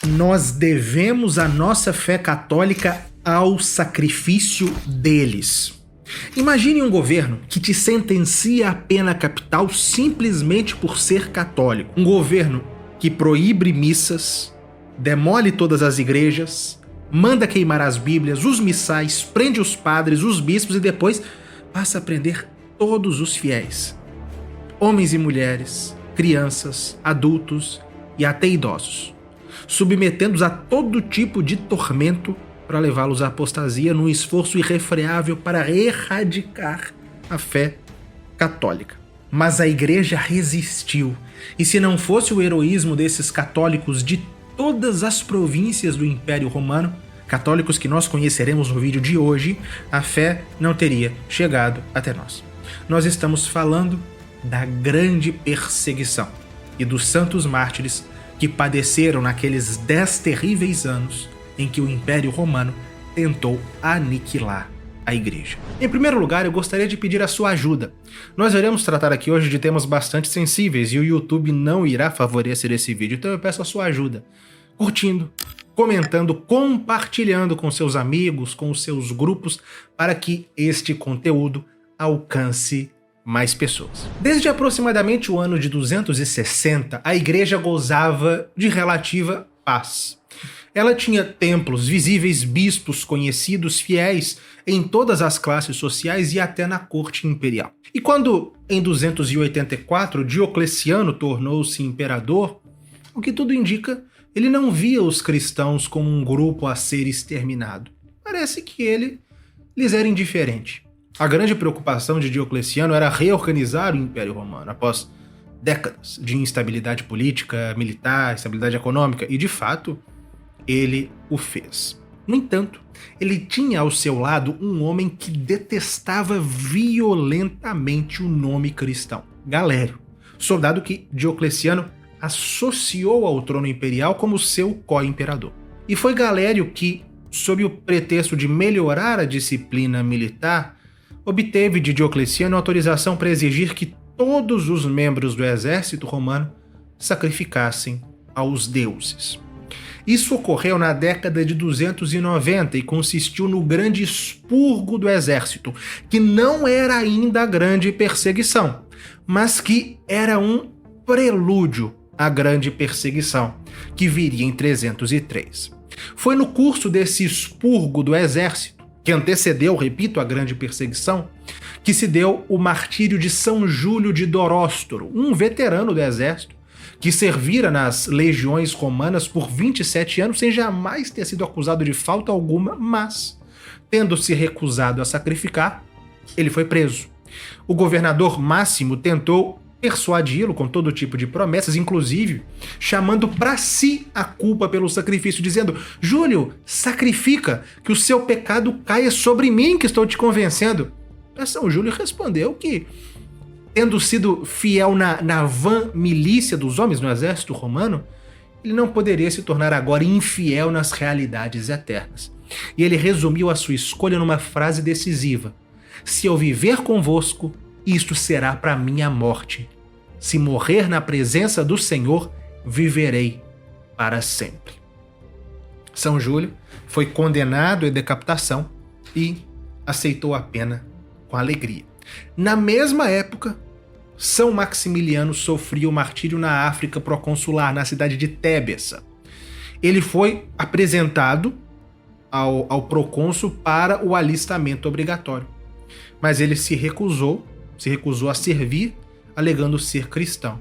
Nós devemos a nossa fé católica ao sacrifício deles. Imagine um governo que te sentencia à pena capital simplesmente por ser católico. Um governo que proíbe missas, demole todas as igrejas, manda queimar as bíblias, os missais, prende os padres, os bispos e depois passa a prender todos os fiéis. Homens e mulheres, crianças, adultos e até idosos, submetendo-os a todo tipo de tormento para levá-los à apostasia num esforço irrefreável para erradicar a fé católica. Mas a igreja resistiu, e se não fosse o heroísmo desses católicos de todas as províncias do Império Romano, católicos que nós conheceremos no vídeo de hoje, a fé não teria chegado até nós. Nós estamos falando da grande perseguição e dos santos mártires que padeceram naqueles 10 terríveis anos em que o Império Romano tentou aniquilar a igreja. Em primeiro lugar, eu gostaria de pedir a sua ajuda. Nós iremos tratar aqui hoje de temas bastante sensíveis e o YouTube não irá favorecer esse vídeo, então eu peço a sua ajuda, curtindo, comentando, compartilhando com seus amigos, com os seus grupos, para que este conteúdo alcance mais pessoas. Desde aproximadamente o ano de 260, a igreja gozava de relativa paz. Ela tinha templos visíveis, bispos conhecidos, fiéis em todas as classes sociais e até na corte imperial. E quando, em 284, Diocleciano tornou-se imperador, o que tudo indica, ele não via os cristãos como um grupo a ser exterminado. Parece que ele lhes era indiferente. A grande preocupação de Diocleciano era reorganizar o Império Romano após décadas de instabilidade política, militar, instabilidade econômica, e de fato, ele o fez. No entanto, ele tinha ao seu lado um homem que detestava violentamente o nome cristão, Galério, soldado que Diocleciano associou ao trono imperial como seu co-imperador. E foi Galério que, sob o pretexto de melhorar a disciplina militar, obteve de Diocleciano autorização para exigir que todos os membros do exército romano sacrificassem aos deuses. Isso ocorreu na década de 290 e consistiu no grande expurgo do exército, que não era ainda a grande perseguição, mas que era um prelúdio à grande perseguição, que viria em 303. Foi no curso desse expurgo do exército, que antecedeu, repito, a grande perseguição, que se deu o martírio de São Júlio de Doróstoro, um veterano do exército, que servira nas legiões romanas por 27 anos sem jamais ter sido acusado de falta alguma, mas, tendo se recusado a sacrificar, ele foi preso. O governador Máximo tentou persuadi-lo com todo tipo de promessas, inclusive chamando para si a culpa pelo sacrifício, dizendo: Júlio, sacrifica, que o seu pecado caia sobre mim, que estou te convencendo. Mas São Júlio respondeu que, tendo sido fiel na vã milícia dos homens no exército romano, ele não poderia se tornar agora infiel nas realidades eternas. E ele resumiu a sua escolha numa frase decisiva: se eu viver convosco, isto será para mim a morte. Se morrer na presença do Senhor, viverei para sempre. São Júlio foi condenado à decapitação e aceitou a pena com alegria. Na mesma época, São Maximiliano sofria o martírio na África proconsular, na cidade de Tébessa. Ele foi apresentado ao procônsul para o alistamento obrigatório, mas ele se recusou a servir, alegando ser cristão.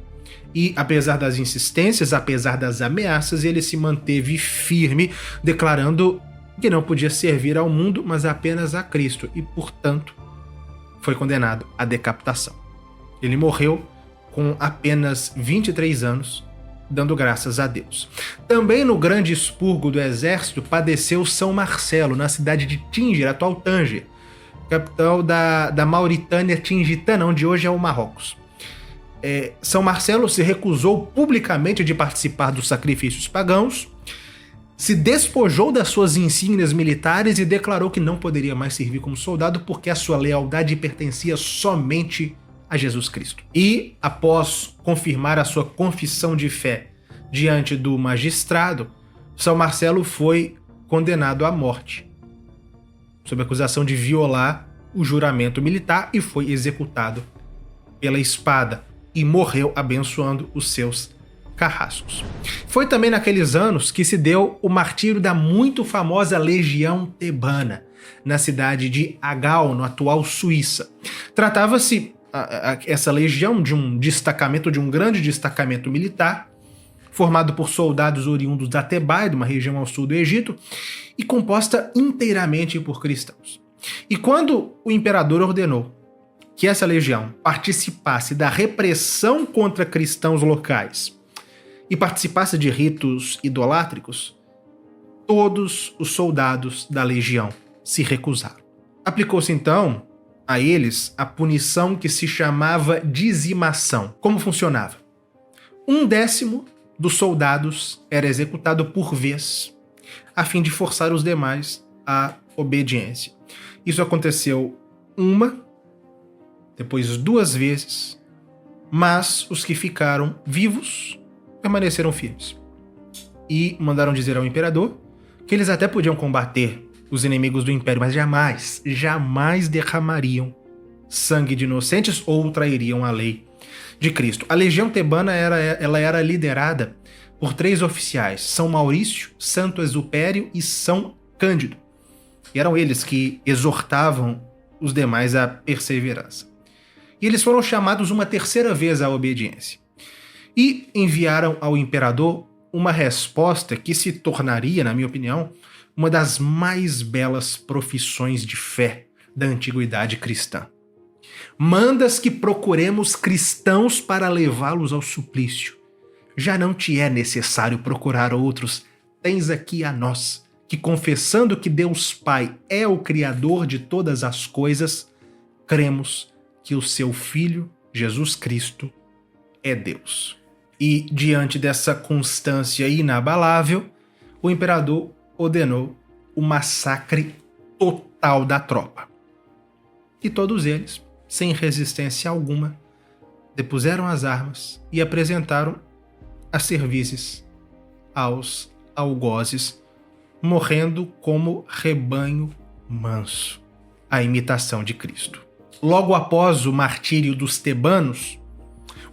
E, apesar das insistências, apesar das ameaças, ele se manteve firme, declarando que não podia servir ao mundo, mas apenas a Cristo, e, portanto, foi condenado à decapitação. Ele morreu com apenas 23 anos, dando graças a Deus. Também no grande expurgo do exército padeceu São Marcelo, na cidade de Tínger, atual Tânger, capital da Mauritânia Tingitana, onde hoje é o Marrocos. São Marcelo se recusou publicamente de participar dos sacrifícios pagãos, se despojou das suas insígnias militares e declarou que não poderia mais servir como soldado porque a sua lealdade pertencia somente a Jesus Cristo. E, após confirmar a sua confissão de fé diante do magistrado, São Marcelo foi condenado à morte, sob acusação de violar o juramento militar, e foi executado pela espada e morreu abençoando os seus carrascos. Foi também naqueles anos que se deu o martírio da muito famosa Legião Tebana, na cidade de Agal, no atual Suíça. Tratava-se essa legião de um grande destacamento militar, formado por soldados oriundos da Tebaida, uma região ao sul do Egito, e composta inteiramente por cristãos. E quando o imperador ordenou que essa legião participasse da repressão contra cristãos locais e participasse de ritos idolátricos, todos os soldados da legião se recusaram. Aplicou-se então a eles a punição que se chamava dizimação. Como funcionava? 1/10 dos soldados era executado por vez, a fim de forçar os demais à obediência. Isso aconteceu depois 2 vezes, mas os que ficaram vivos permaneceram firmes e mandaram dizer ao imperador que eles até podiam combater os inimigos do império, mas jamais derramariam sangue de inocentes ou trairiam a lei de Cristo. A legião tebana era liderada por 3 oficiais: São Maurício, Santo Exupério e São Cândido. E eram eles que exortavam os demais à perseverança. E eles foram chamados uma 3ª vez à obediência. E enviaram ao imperador uma resposta que se tornaria, na minha opinião, uma das mais belas profissões de fé da antiguidade cristã. Mandas que procuremos cristãos para levá-los ao suplício. Já não te é necessário procurar outros, tens aqui a nós, que confessando que Deus Pai é o Criador de todas as coisas, cremos que o seu Filho, Jesus Cristo, é Deus. E, diante dessa constância inabalável, o imperador ordenou o massacre total da tropa. E todos eles, sem resistência alguma, depuseram as armas e apresentaram as cervizes aos algozes, morrendo como rebanho manso, a imitação de Cristo. Logo após o martírio dos tebanos,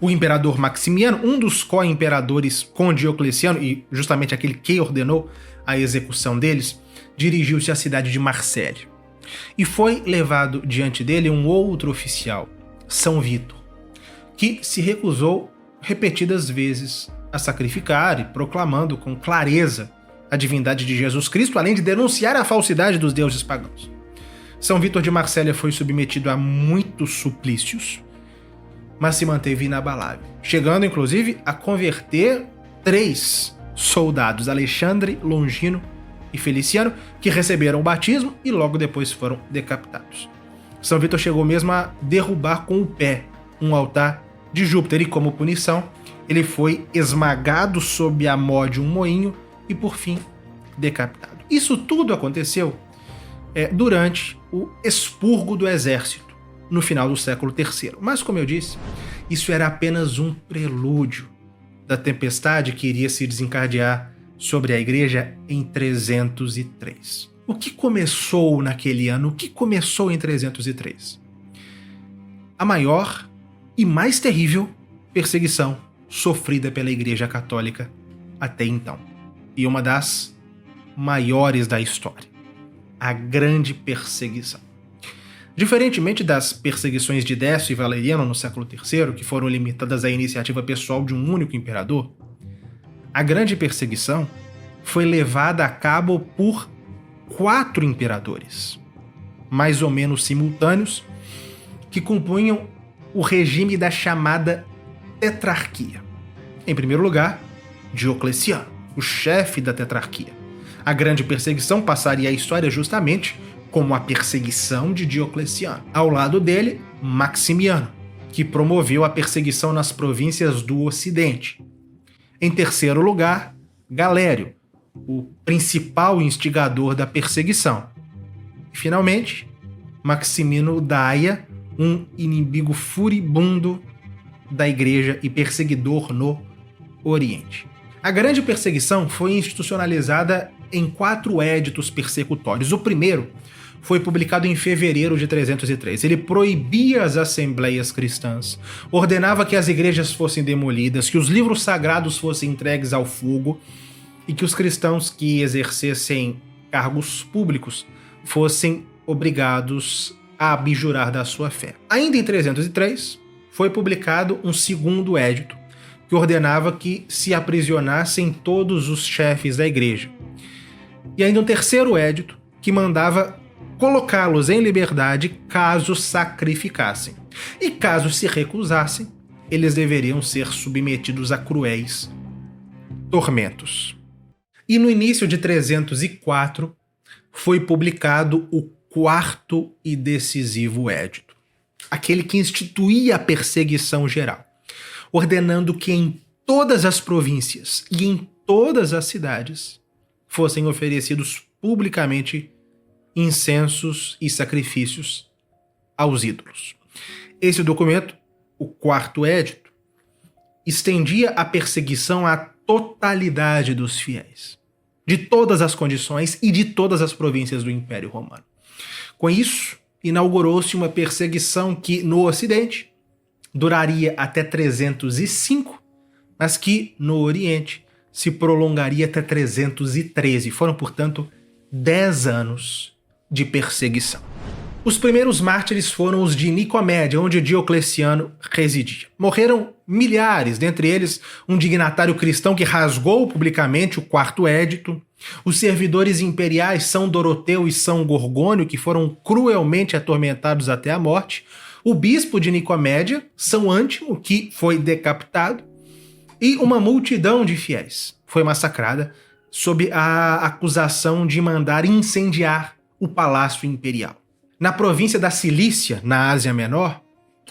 o imperador Maximiano, um dos co-imperadores com Diocleciano, e justamente aquele que ordenou a execução deles, dirigiu-se à cidade de Marsella. E foi levado diante dele um outro oficial, São Vítor, que se recusou repetidas vezes a sacrificar, e proclamando com clareza a divindade de Jesus Cristo, além de denunciar a falsidade dos deuses pagãos. São Vítor de Marsella foi submetido a muitos suplícios, mas se manteve inabalável, chegando inclusive a converter 3 soldados, Alexandre, Longino e Feliciano, que receberam o batismo e logo depois foram decapitados. São Vítor chegou mesmo a derrubar com o pé um altar de Júpiter e, como punição, ele foi esmagado sob a mó de um moinho e, por fim, decapitado. Isso tudo aconteceu durante o expurgo do exército, no final do século III. Mas, como eu disse, isso era apenas um prelúdio da tempestade que iria se desencadear sobre a igreja em 303. O que começou naquele ano? O que começou em 303? A maior e mais terrível perseguição sofrida pela Igreja Católica até então. E uma das maiores da história. A Grande Perseguição. Diferentemente das perseguições de Décio e Valeriano no século III, que foram limitadas à iniciativa pessoal de um único imperador, a Grande Perseguição foi levada a cabo por 4 imperadores, mais ou menos simultâneos, que compunham o regime da chamada Tetrarquia. Em primeiro lugar, Diocleciano, o chefe da Tetrarquia. A Grande Perseguição passaria à história justamente como a perseguição de Diocleciano. Ao lado dele, Maximiano, que promoveu a perseguição nas províncias do Ocidente. Em terceiro lugar, Galério, o principal instigador da perseguição. E, finalmente, Maximino Daia, um inimigo furibundo da igreja e perseguidor no Oriente. A grande perseguição foi institucionalizada em 4 éditos persecutórios. O primeiro foi publicado em fevereiro de 303. Ele proibia as assembleias cristãs, ordenava que as igrejas fossem demolidas, que os livros sagrados fossem entregues ao fogo e que os cristãos que exercessem cargos públicos fossem obrigados a abjurar da sua fé. Ainda em 303, foi publicado um segundo édito que ordenava que se aprisionassem todos os chefes da igreja. E ainda um terceiro édito que mandava colocá-los em liberdade caso sacrificassem. E caso se recusassem, eles deveriam ser submetidos a cruéis tormentos. E no início de 304 foi publicado o quarto e decisivo édito, aquele que instituía a perseguição geral, ordenando que em todas as províncias e em todas as cidades fossem oferecidos publicamente incensos e sacrifícios aos ídolos. Esse documento, o quarto édito, estendia a perseguição à totalidade dos fiéis, de todas as condições e de todas as províncias do Império Romano. Com isso, inaugurou-se uma perseguição que, no Ocidente, duraria até 305, mas que, no Oriente, se prolongaria até 313. Foram, portanto, 10 anos de perseguição. Os primeiros mártires foram os de Nicomédia, onde Diocleciano residia. Morreram milhares, dentre eles um dignatário cristão que rasgou publicamente o quarto édito, os servidores imperiais São Doroteu e São Gorgônio, que foram cruelmente atormentados até a morte, o bispo de Nicomédia, São Antimo, que foi decapitado, e uma multidão de fiéis foi massacrada sob a acusação de mandar incendiar o palácio imperial. Na província da Cilícia, na Ásia Menor,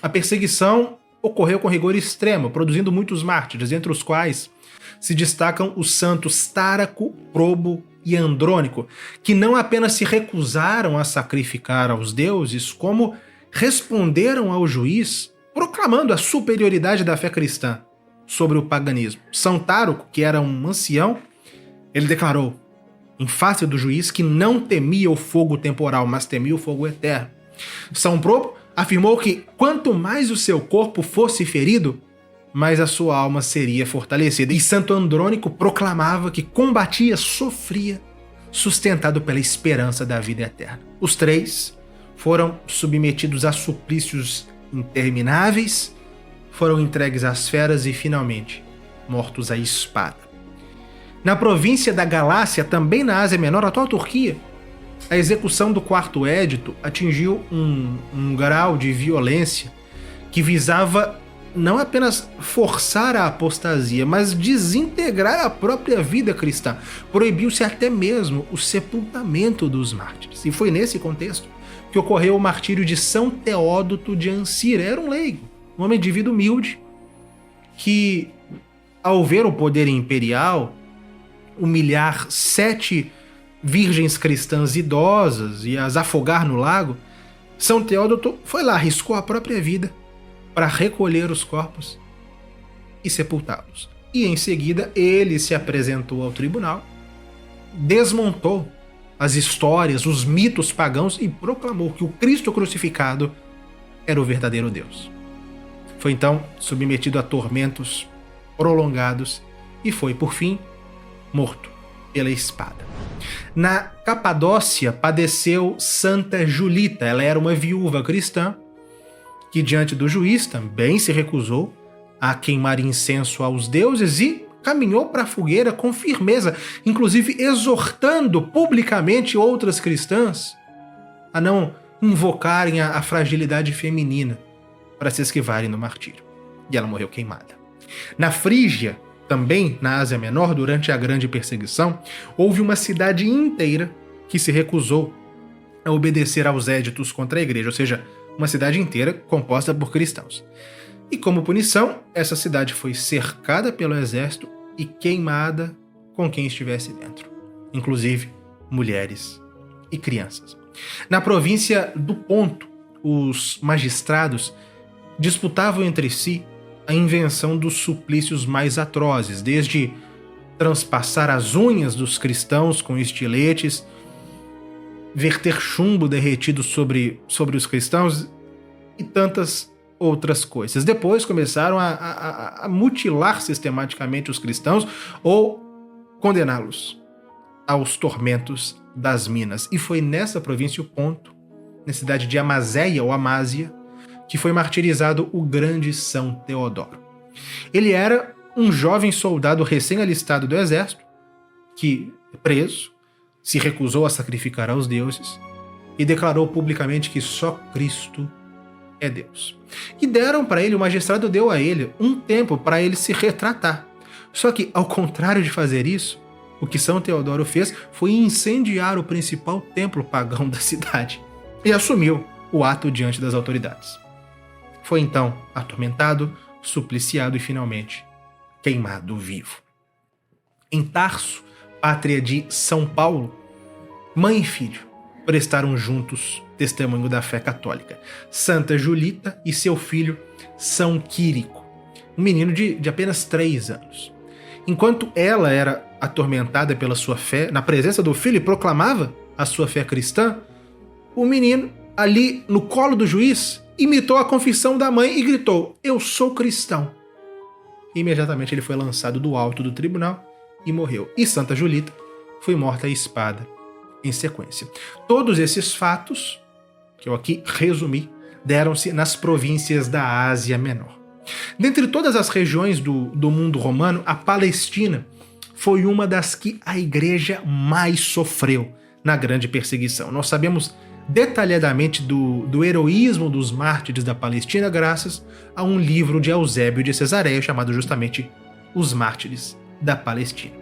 a perseguição ocorreu com rigor extremo, produzindo muitos mártires, entre os quais se destacam os santos Táraco, Probo e Andrônico, que não apenas se recusaram a sacrificar aos deuses, como responderam ao juiz proclamando a superioridade da fé cristã sobre o paganismo. São Táraco, que era um ancião, ele declarou em face do juiz que não temia o fogo temporal, mas temia o fogo eterno. São Probo afirmou que quanto mais o seu corpo fosse ferido, mais a sua alma seria fortalecida. E Santo Andrônico proclamava que combatia, sofria, sustentado pela esperança da vida eterna. Os 3 foram submetidos a suplícios intermináveis, foram entregues às feras e, finalmente, mortos à espada. Na província da Galácia, também na Ásia Menor, a atual Turquia, a execução do quarto édito atingiu um grau de violência que visava não apenas forçar a apostasia, mas desintegrar a própria vida cristã. Proibiu-se até mesmo o sepultamento dos mártires. E foi nesse contexto que ocorreu o martírio de São Teódoto de Ancira. Era um leigo, um homem de vida humilde, que, ao ver o poder imperial humilhar 7 virgens cristãs idosas e as afogar no lago, São Teódoto foi lá, arriscou a própria vida para recolher os corpos e sepultá-los. E em seguida ele se apresentou ao tribunal, desmontou as histórias, os mitos pagãos e proclamou que o Cristo crucificado era o verdadeiro Deus. Foi então submetido a tormentos prolongados e foi, por fim, morto pela espada. Na Capadócia padeceu Santa Julita. Ela era uma viúva cristã que, diante do juiz, também se recusou a queimar incenso aos deuses e caminhou para a fogueira com firmeza, inclusive exortando publicamente outras cristãs a não invocarem a fragilidade feminina para se esquivarem do martírio. E ela morreu queimada. Na Frígia, também na Ásia Menor, durante a grande perseguição, houve uma cidade inteira que se recusou a obedecer aos éditos contra a igreja, ou seja, uma cidade inteira composta por cristãos. E como punição, essa cidade foi cercada pelo exército e queimada com quem estivesse dentro, inclusive mulheres e crianças. Na província do Ponto, os magistrados disputavam entre si a invenção dos suplícios mais atrozes, desde transpassar as unhas dos cristãos com estiletes, verter chumbo derretido sobre os cristãos e tantas outras coisas. Depois começaram a mutilar sistematicamente os cristãos ou condená-los aos tormentos das minas. E foi nessa província, o Ponto, na cidade de Amazeia ou Amásia, que foi martirizado o grande São Teodoro. Ele era um jovem soldado recém-alistado do exército, que, preso, se recusou a sacrificar aos deuses e declarou publicamente que só Cristo é Deus. E deram para ele, o magistrado deu a ele um tempo para ele se retratar. Só que, ao contrário de fazer isso, o que São Teodoro fez foi incendiar o principal templo pagão da cidade e assumiu o ato diante das autoridades. Foi então atormentado, supliciado e finalmente queimado vivo. Em Tarso, pátria de São Paulo, mãe e filho prestaram juntos testemunho da fé católica. Santa Julita e seu filho São Quirico, um menino de apenas 3 anos. Enquanto ela era atormentada pela sua fé, na presença do filho, e proclamava a sua fé cristã, o menino, ali no colo do juiz, imitou a confissão da mãe e gritou: "Eu sou cristão." Imediatamente ele foi lançado do alto do tribunal e morreu. E Santa Julita foi morta à espada em sequência. Todos esses fatos, que eu aqui resumi, deram-se nas províncias da Ásia Menor. Dentre todas as regiões do mundo romano, a Palestina foi uma das que a igreja mais sofreu na grande perseguição. Nós sabemos detalhadamente do heroísmo dos mártires da Palestina graças a um livro de Eusébio de Cesareia chamado justamente Os Mártires da Palestina.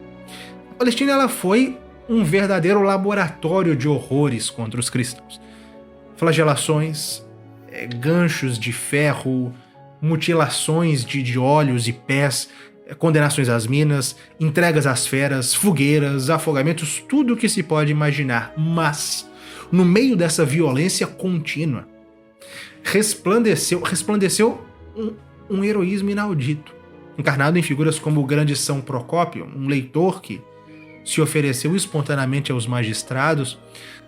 A Palestina ela foi um verdadeiro laboratório de horrores contra os cristãos. Flagelações, ganchos de ferro, mutilações de olhos e pés, condenações às minas, entregas às feras, fogueiras, afogamentos, tudo o que se pode imaginar. Mas, no meio dessa violência contínua, resplandeceu um heroísmo inaudito, encarnado em figuras como o grande São Procópio, um leitor que se ofereceu espontaneamente aos magistrados,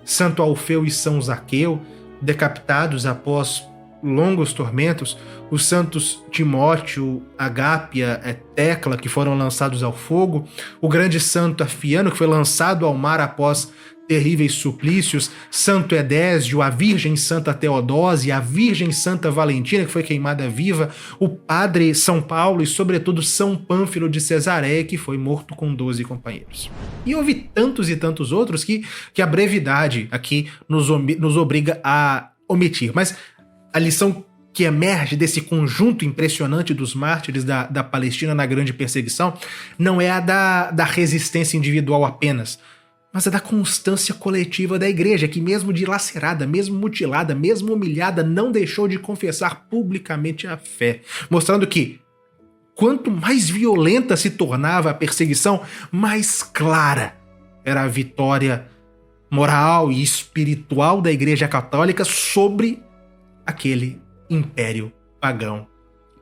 Santo Alfeu e São Zaqueu, decapitados após longos tormentos, os santos Timóteo, Agápia, Tecla, que foram lançados ao fogo, o grande santo Afiano, que foi lançado ao mar após terríveis suplícios, Santo Edésio, a Virgem Santa Teodósia, a Virgem Santa Valentina, que foi queimada viva, o padre São Paulo e, sobretudo, São Pânfilo de Cesareia, que foi morto com 12 companheiros. E houve tantos e tantos outros que a brevidade aqui nos obriga a omitir. Mas a lição que emerge desse conjunto impressionante dos mártires da Palestina na grande perseguição não é a da resistência individual apenas, mas é da constância coletiva da igreja, que mesmo dilacerada, mesmo mutilada, mesmo humilhada, não deixou de confessar publicamente a fé, mostrando que quanto mais violenta se tornava a perseguição, mais clara era a vitória moral e espiritual da Igreja Católica sobre aquele império pagão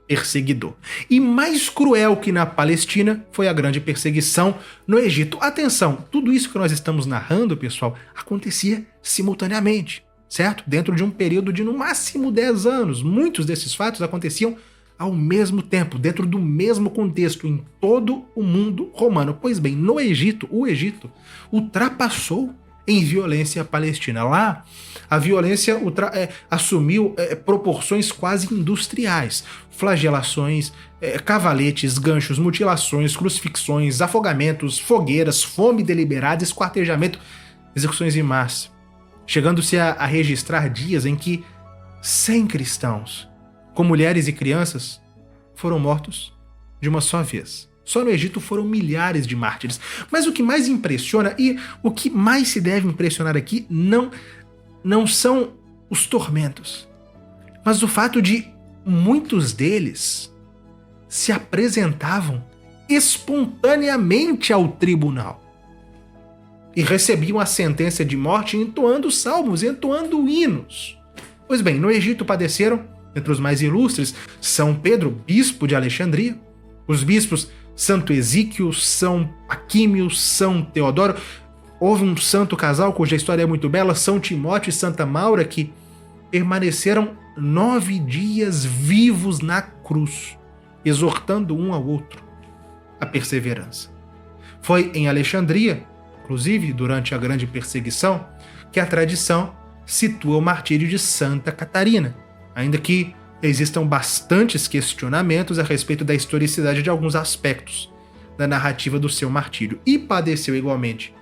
perseguidor. E mais cruel que na Palestina foi a grande perseguição no Egito. Atenção, tudo isso que nós estamos narrando, pessoal, acontecia simultaneamente, certo? Dentro de um período de no máximo 10 anos. Muitos desses fatos aconteciam ao mesmo tempo, dentro do mesmo contexto, em todo o mundo romano. Pois bem, no Egito, o Egito ultrapassou em violência a Palestina. Lá, a violência assumiu proporções quase industriais. Flagelações, cavaletes, ganchos, mutilações, crucifixões, afogamentos, fogueiras, fome deliberada, esquartejamento, execuções em massa. Chegando-se a registrar dias em que 100 cristãos, com mulheres e crianças, foram mortos de uma só vez. Só no Egito foram milhares de mártires. Mas o que mais impressiona, e o que mais se deve impressionar aqui, não são os tormentos, mas o fato de muitos deles se apresentavam espontaneamente ao tribunal e recebiam a sentença de morte entoando salmos, entoando hinos. Pois bem, no Egito padeceram, entre os mais ilustres, São Pedro, bispo de Alexandria, os bispos Santo Exíquio, São Paquímio, São Teodoro. Houve um santo casal cuja história é muito bela, São Timóteo e Santa Maura, que permaneceram 9 dias vivos na cruz, exortando um ao outro a perseverança. Foi em Alexandria, inclusive durante a grande perseguição, que a tradição situa o martírio de Santa Catarina, ainda que existam bastantes questionamentos a respeito da historicidade de alguns aspectos da narrativa do seu martírio. E padeceu igualmente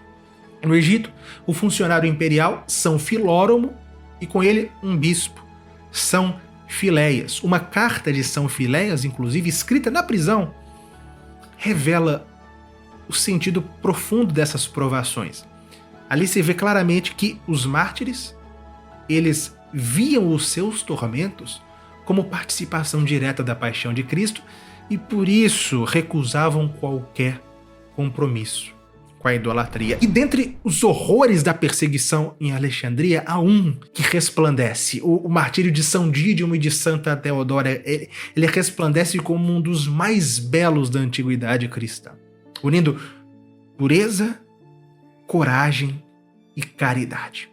no Egito o funcionário imperial São Filóromo e com ele um bispo, São Filéias. Uma carta de São Filéias, inclusive escrita na prisão, revela o sentido profundo dessas provações. Ali se vê claramente que os mártires, eles viam os seus tormentos como participação direta da paixão de Cristo e por isso recusavam qualquer compromisso com a idolatria. E dentre os horrores da perseguição em Alexandria, há um que resplandece. O martírio de São Dídimo e de Santa Teodora, ele resplandece como um dos mais belos da antiguidade cristã, unindo pureza, coragem e caridade.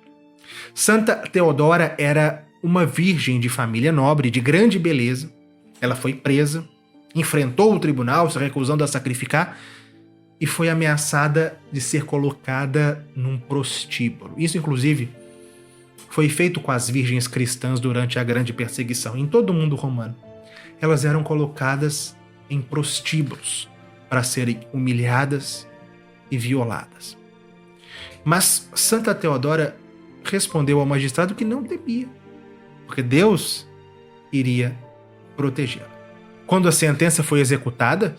Santa Teodora era uma virgem de família nobre, de grande beleza. Ela foi presa, enfrentou o tribunal, se recusando a sacrificar, e foi ameaçada de ser colocada num prostíbulo. Isso, inclusive, foi feito com as virgens cristãs durante a grande perseguição. Em todo o mundo romano, elas eram colocadas em prostíbulos para serem humilhadas e violadas. Mas Santa Teodora respondeu ao magistrado que não temia, porque Deus iria protegê-la. Quando a sentença foi executada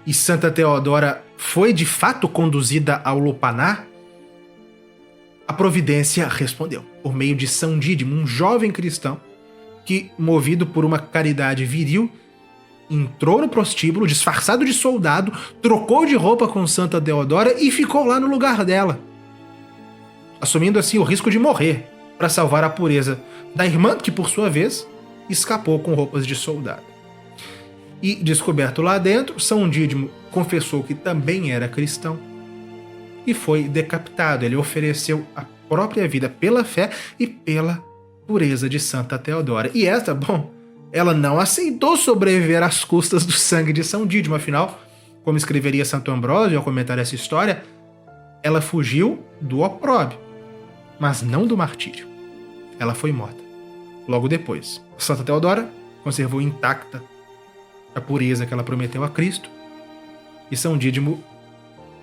e Santa Teodora foi de fato conduzida ao lupanar, a providência respondeu por meio de São Dídimo, um jovem cristão que, movido por uma caridade viril, entrou no prostíbulo disfarçado de soldado, trocou de roupa com Santa Teodora e ficou lá no lugar dela, assumindo assim o risco de morrer para salvar a pureza da irmã, que por sua vez escapou com roupas de soldado. E, descoberto lá dentro, São Dídimo confessou que também era cristão e foi decapitado. Ele ofereceu a própria vida pela fé e pela pureza de Santa Teodora. E esta, bom, ela não aceitou sobreviver às custas do sangue de São Dídimo. Afinal, como escreveria Santo Ambrósio ao comentar essa história, ela fugiu do opróbrio, mas não do martírio. Ela foi morta logo depois. Santa Teodora conservou intacta a pureza que ela prometeu a Cristo, e São Dídimo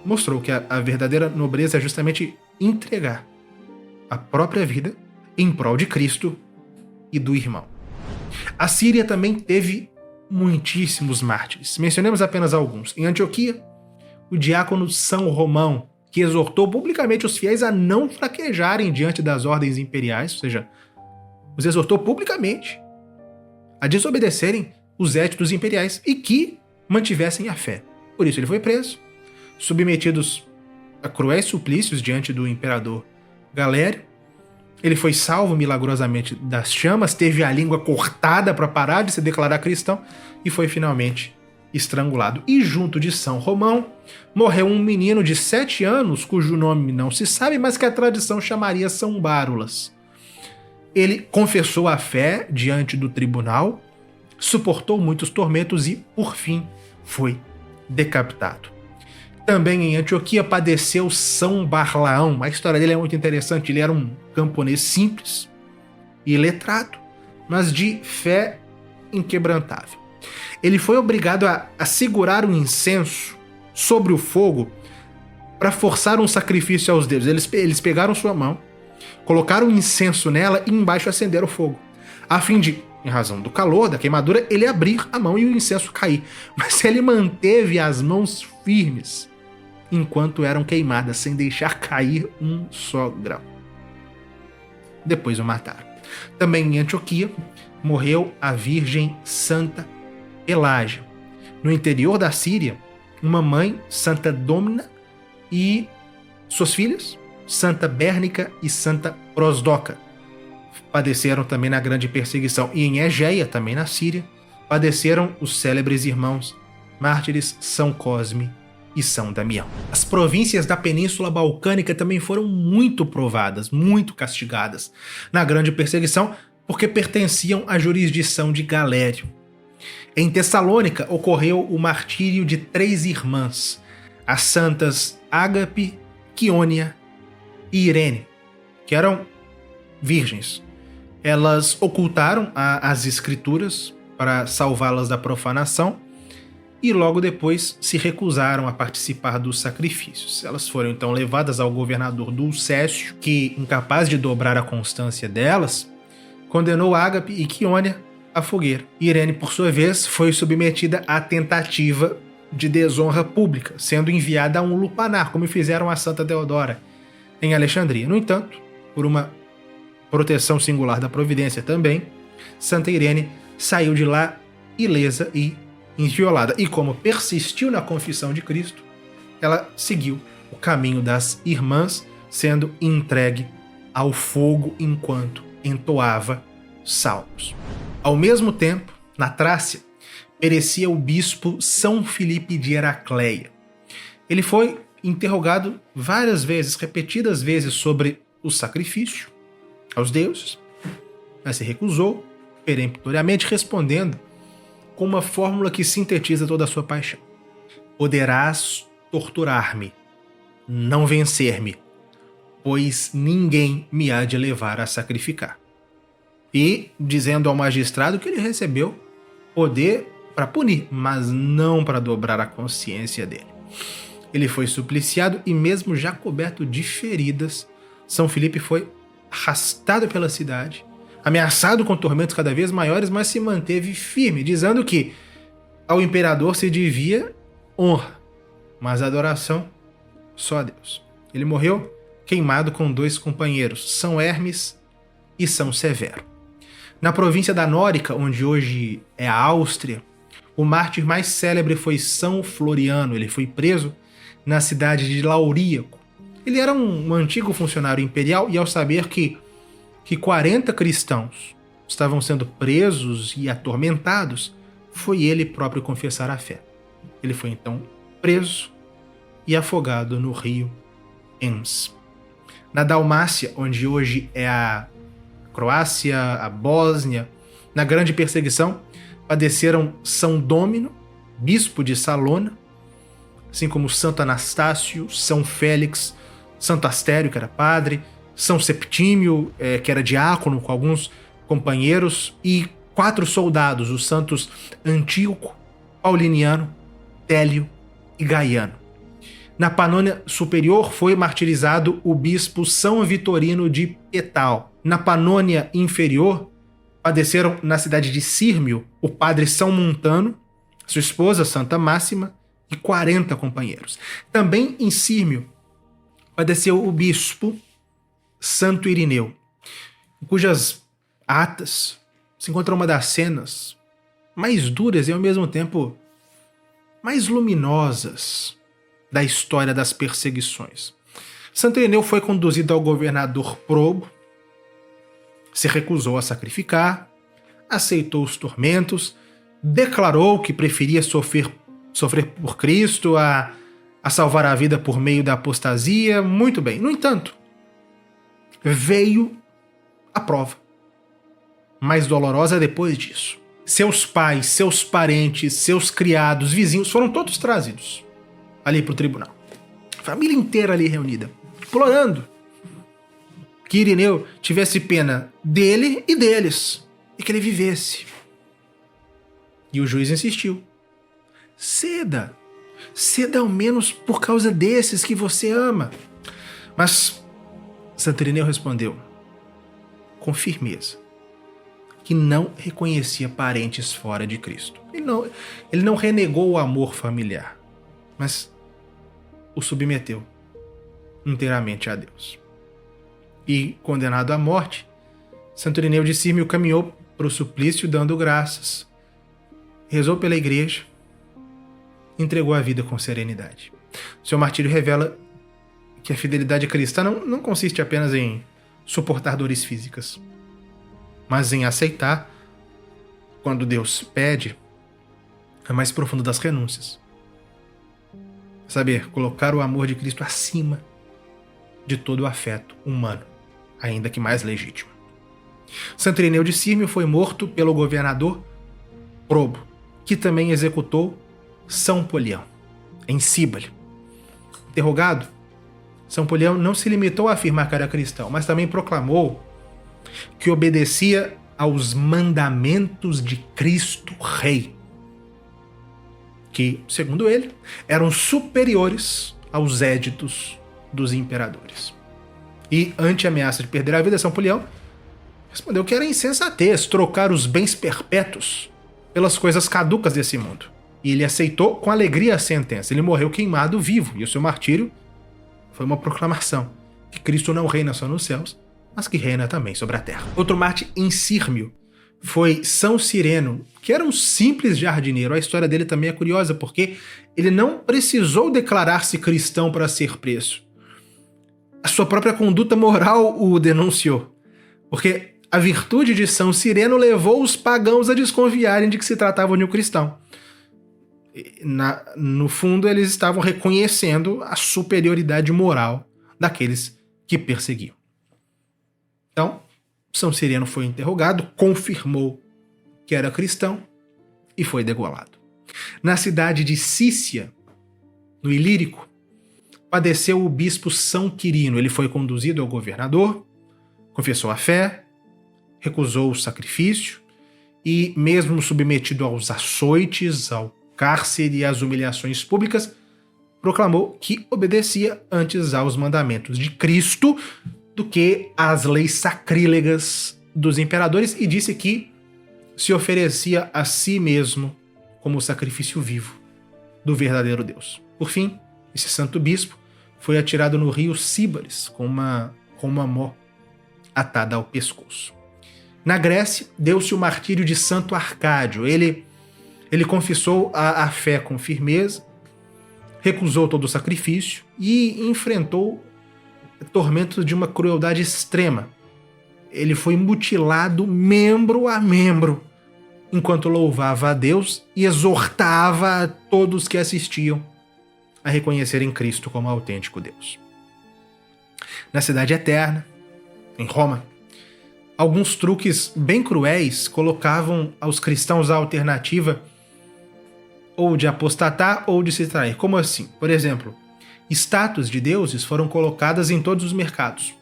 mostrou que a verdadeira nobreza é justamente entregar a própria vida em prol de Cristo e do irmão. A Síria também teve muitíssimos mártires. Mencionemos apenas alguns. Em Antioquia, o diácono São Romão, que exortou publicamente os fiéis a não fraquejarem diante das ordens imperiais, ou seja, os exortou publicamente a desobedecerem os éditos imperiais e que mantivessem a fé. Por isso ele foi preso, submetidos a cruéis suplícios diante do imperador Galério. Ele foi salvo milagrosamente das chamas, teve a língua cortada para parar de se declarar cristão e foi finalmente estrangulado. E junto de São Romão morreu um menino de 7 anos, cujo nome não se sabe, mas que a tradição chamaria São Bárulas. Ele confessou a fé diante do tribunal, suportou muitos tormentos e, por fim, foi decapitado. Também em Antioquia padeceu São Barlaão. A história dele é muito interessante. Ele era um camponês simples e letrado, mas de fé inquebrantável. Ele foi obrigado a segurar um incenso sobre o fogo para forçar um sacrifício aos deuses. Eles pegaram sua mão, colocaram um incenso nela e embaixo acenderam o fogo, a fim de, em razão do calor, da queimadura, ele abrir a mão e o incenso cair. Mas ele manteve as mãos firmes enquanto eram queimadas, sem deixar cair um só grão. Depois o mataram. Também em Antioquia morreu a Virgem Santa Pelágia. No interior da Síria, uma mãe, Santa Dômina, e suas filhas, Santa Bérnica e Santa Prosdoca, padeceram também na grande perseguição. E em Egeia, também na Síria, padeceram os célebres irmãos mártires São Cosme e São Damião. As províncias da Península Balcânica também foram muito provadas, muito castigadas na grande perseguição, porque pertenciam à jurisdição de Galério. Em Tessalônica ocorreu o martírio de 3 irmãs, as santas Ágape, Quíonia e Irene, que eram virgens. Elas ocultaram as escrituras para salvá-las da profanação e logo depois se recusaram a participar dos sacrifícios. Elas foram então levadas ao governador Dulcécio, que, incapaz de dobrar a constância delas, condenou Ágape e Quíonia à fogueira. Irene, por sua vez, foi submetida à tentativa de desonra pública, sendo enviada a um lupanar, como fizeram a Santa Teodora em Alexandria. No entanto, por uma proteção singular da providência também, Santa Irene saiu de lá ilesa e inviolada. E como persistiu na confissão de Cristo, ela seguiu o caminho das irmãs, sendo entregue ao fogo enquanto entoava salmos. Ao mesmo tempo, na Trácia, perecia o bispo São Filipe de Heracleia. Ele foi interrogado várias vezes, repetidas vezes, sobre o sacrifício aos deuses, mas se recusou peremptoriamente, respondendo com uma fórmula que sintetiza toda a sua paixão: poderás torturar-me, não vencer-me, pois ninguém me há de levar a sacrificar. E dizendo ao magistrado que ele recebeu poder para punir, mas não para dobrar a consciência dele. Ele foi supliciado e, mesmo já coberto de feridas, São Filipe foi arrastado pela cidade, ameaçado com tormentos cada vez maiores, mas se manteve firme, dizendo que ao imperador se devia honra, mas adoração só a Deus. Ele morreu queimado com 2 companheiros, São Hermes e São Severo. Na província da Nórica, onde hoje é a Áustria, o mártir mais célebre foi São Floriano. Ele foi preso na cidade de Lauríaco. Ele era um antigo funcionário imperial e, ao saber que 40 cristãos estavam sendo presos e atormentados, foi ele próprio confessar a fé. Ele foi então preso e afogado no rio Ems. Na Dalmácia, onde hoje é a Croácia, a Bósnia, na grande perseguição, padeceram São Dômino, bispo de Salona, assim como Santo Anastácio, São Félix, Santo Astério, que era padre, São Septímio, que era diácono com alguns companheiros, e 4 soldados, os santos Antíoco, Pauliniano, Télio e Gaiano. Na Panônia Superior foi martirizado o bispo São Vitorino de Petal. Na Panônia Inferior padeceram na cidade de Sírmio o padre São Montano, sua esposa Santa Máxima e 40 companheiros. Também em Sírmio padeceu o bispo Santo Irineu, em cujas atas se encontra uma das cenas mais duras e ao mesmo tempo mais luminosas da história das perseguições. Santo Irineu foi conduzido ao governador Probo, se recusou a sacrificar, aceitou os tormentos, declarou que preferia sofrer por Cristo a salvar a vida por meio da apostasia. Muito bem. No entanto, veio a prova mais dolorosa depois disso. Seus pais, seus parentes, seus criados, vizinhos foram todos trazidos ali para o tribunal. Família inteira ali reunida, implorando que Irineu tivesse pena dele e deles, e que ele vivesse. E o juiz insistiu. Ceda ao menos por causa desses que você ama. Mas Santo Irineu respondeu com firmeza que não reconhecia parentes fora de Cristo. Ele não renegou o amor familiar, mas o submeteu inteiramente a Deus. E, condenado à morte, Santo Irineu de Sírmio caminhou para o suplício dando graças, rezou pela igreja, entregou a vida com serenidade. Seu martírio revela que a fidelidade cristã não consiste apenas em suportar dores físicas, mas em aceitar, quando Deus pede, a mais profunda das renúncias. Saber colocar o amor de Cristo acima de todo o afeto humano, ainda que mais legítimo. Santo Irineu de Sírmio foi morto pelo governador Probo, que também executou São Polião, em Cíbale. Interrogado, São Polião não se limitou a afirmar que era cristão, mas também proclamou que obedecia aos mandamentos de Cristo Rei, que, segundo ele, eram superiores aos éditos dos imperadores. E, ante a ameaça de perder a vida, São Polião respondeu que era insensatez trocar os bens perpétuos pelas coisas caducas desse mundo. E ele aceitou com alegria a sentença. Ele morreu queimado vivo, e o seu martírio foi uma proclamação que Cristo não reina só nos céus, mas que reina também sobre a terra. Outro mártir em Sírmio foi São Cireno, que era um simples jardineiro. A história dele também é curiosa, porque ele não precisou declarar-se cristão para ser preso. A sua própria conduta moral o denunciou, porque a virtude de São Cireno levou os pagãos a desconfiarem de que se tratava de um cristão. No fundo, eles estavam reconhecendo a superioridade moral daqueles que perseguiam. Então, São Cireno foi interrogado, confirmou que era cristão e foi degolado. Na cidade de Cícia, no Ilírico, padeceu o bispo São Quirino. Ele foi conduzido ao governador, confessou a fé, recusou o sacrifício e, mesmo submetido aos açoites, ao cárcere e às humilhações públicas, proclamou que obedecia antes aos mandamentos de Cristo do que às leis sacrílegas dos imperadores, e disse que se oferecia a si mesmo como sacrifício vivo do verdadeiro Deus. Por fim, esse santo bispo foi atirado no rio Síbaris com uma mó atada ao pescoço. Na Grécia, deu-se o martírio de Santo Arcádio. Ele confessou a fé com firmeza, recusou todo o sacrifício e enfrentou tormentos de uma crueldade extrema. Ele foi mutilado membro a membro, enquanto louvava a Deus e exortava a todos que assistiam a reconhecerem Cristo como autêntico Deus. Na Cidade Eterna, em Roma, alguns truques bem cruéis colocavam aos cristãos a alternativa ou de apostatar ou de se trair. Como assim? Por exemplo, estátuas de deuses foram colocadas em todos os mercados.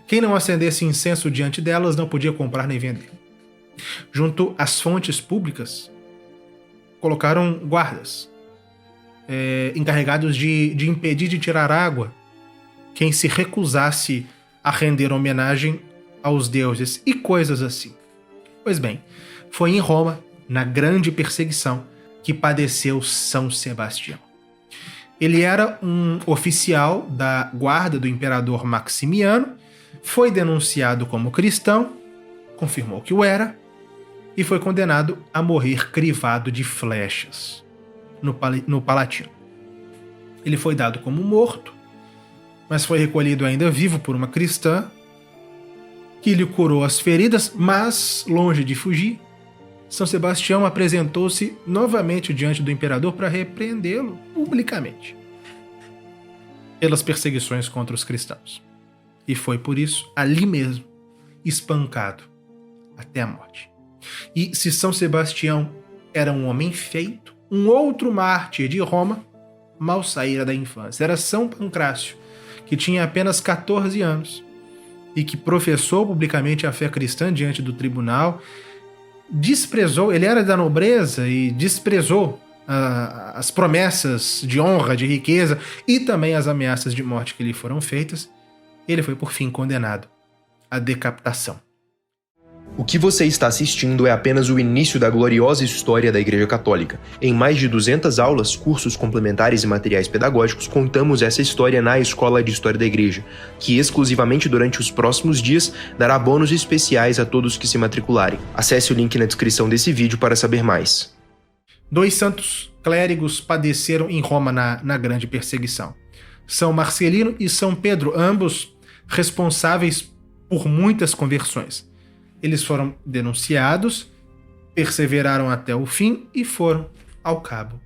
Quem não acendesse incenso diante delas não podia comprar nem vender. Junto às fontes públicas, colocaram guardas encarregados de impedir de tirar água quem se recusasse a render homenagem aos deuses e coisas assim. Pois bem, foi em Roma, na grande perseguição, que padeceu São Sebastião. Ele era um oficial da guarda do imperador Maximiano, foi denunciado como cristão, confirmou que o era, e foi condenado a morrer crivado de flechas no Palatino. Ele foi dado como morto, mas foi recolhido ainda vivo por uma cristã, que lhe curou as feridas, mas, longe de fugir, São Sebastião apresentou-se novamente diante do imperador para repreendê-lo publicamente pelas perseguições contra os cristãos. E foi por isso, ali mesmo, espancado até a morte. E se São Sebastião era um homem feito, um outro mártir de Roma mal saíra da infância. Era São Pancrácio, que tinha apenas 14 anos e que professou publicamente a fé cristã diante do tribunal, desprezou, ele era da nobreza e desprezou as promessas de honra, de riqueza e também as ameaças de morte que lhe foram feitas. Ele foi por fim condenado à decapitação. O que você está assistindo é apenas o início da gloriosa história da Igreja Católica. Em mais de 200 aulas, cursos complementares e materiais pedagógicos, contamos essa história na Escola de História da Igreja, que exclusivamente durante os próximos dias dará bônus especiais a todos que se matricularem. Acesse o link na descrição desse vídeo para saber mais. 2 santos clérigos padeceram em Roma na grande perseguição. São Marcelino e São Pedro, ambos responsáveis por muitas conversões. Eles foram denunciados, perseveraram até o fim e foram ao cabo,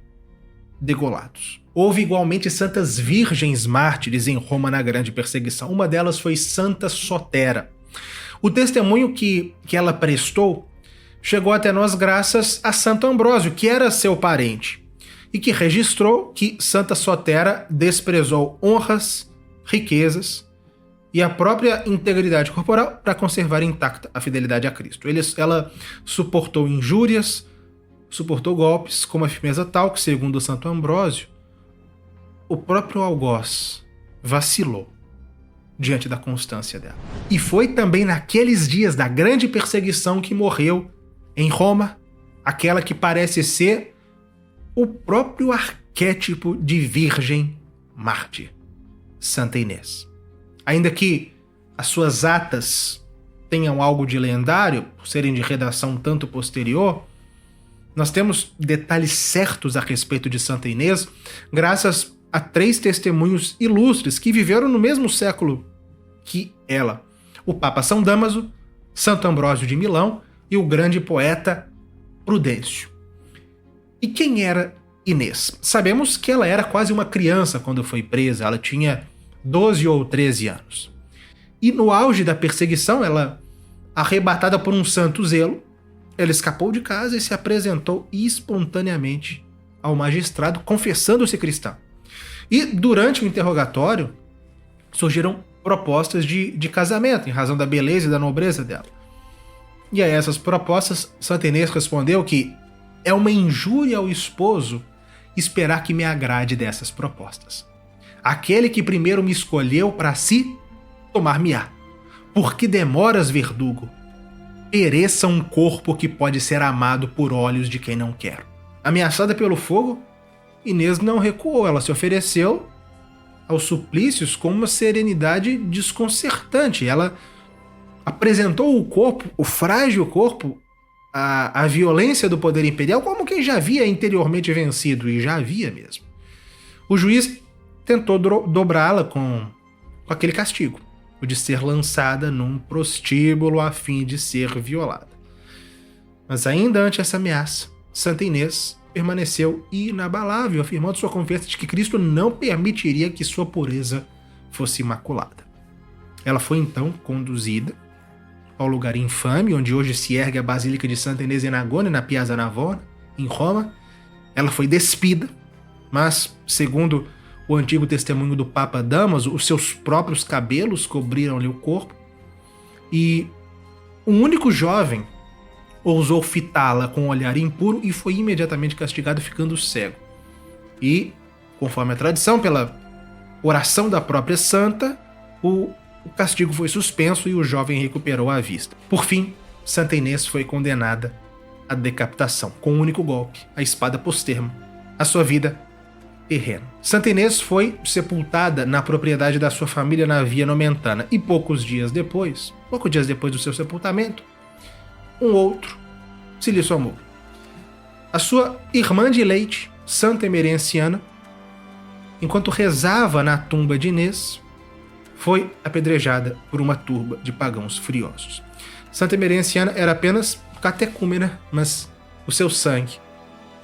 degolados. Houve igualmente santas virgens mártires em Roma na grande perseguição. Uma delas foi Santa Sotera. O testemunho que ela prestou chegou até nós graças a Santo Ambrósio, que era seu parente, e que registrou que Santa Sotera desprezou honras, riquezas e a própria integridade corporal para conservar intacta a fidelidade a Cristo. Ela suportou injúrias, suportou golpes com uma firmeza tal que, segundo Santo Ambrósio, o próprio algoz vacilou diante da constância dela. E foi também naqueles dias da grande perseguição que morreu em Roma aquela que parece ser o próprio arquétipo de virgem mártir, Santa Inês. Ainda que as suas atas tenham algo de lendário, por serem de redação tanto posterior, nós temos detalhes certos a respeito de Santa Inês, graças a 3 testemunhos ilustres que viveram no mesmo século que ela: o Papa São Damaso, Santo Ambrósio de Milão e o grande poeta Prudêncio. E quem era Inês? Sabemos que ela era quase uma criança quando foi presa, ela tinha 12 ou 13 anos. E no auge da perseguição, ela, arrebatada por um santo zelo, ela escapou de casa e se apresentou espontaneamente ao magistrado, confessando-se cristã. E durante o interrogatório, surgiram propostas de casamento, em razão da beleza e da nobreza dela. E a essas propostas, Santa Inês respondeu que é uma injúria ao esposo esperar que me agrade dessas propostas. Aquele que primeiro me escolheu para si, tomar-me-á. Por que demoras, verdugo? Pereça um corpo que pode ser amado por olhos de quem não quer. Ameaçada pelo fogo, Inês não recuou, ela se ofereceu aos suplícios com uma serenidade desconcertante. Ela apresentou o corpo, o frágil corpo, à violência do poder imperial, como quem já havia anteriormente vencido, e já havia mesmo. O juiz tentou dobrá-la com aquele castigo, o de ser lançada num prostíbulo a fim de ser violada. Mas ainda ante essa ameaça, Santa Inês permaneceu inabalável, afirmando sua confiança de que Cristo não permitiria que sua pureza fosse imaculada. Ela foi então conduzida ao lugar infame, onde hoje se ergue a Basílica de Santa Inês in Agone, na Piazza Navona, em Roma. Ela foi despida, mas, segundo o antigo testemunho do Papa Damaso, os seus próprios cabelos cobriram-lhe o corpo, e um único jovem ousou fitá-la com um olhar impuro e foi imediatamente castigado, ficando cego. E, conforme a tradição, pela oração da própria santa, o castigo foi suspenso e o jovem recuperou a vista. Por fim, Santa Inês foi condenada à decapitação, com um único golpe, a espada posterma, a sua vida terrena. Santa Inês foi sepultada na propriedade da sua família na Via Nomentana, e poucos dias depois do seu sepultamento, um outro se lhe somou. A sua irmã de leite, Santa Emerenciana, enquanto rezava na tumba de Inês, foi apedrejada por uma turba de pagãos furiosos. Santa Emerenciana era apenas catecúmena, mas o seu sangue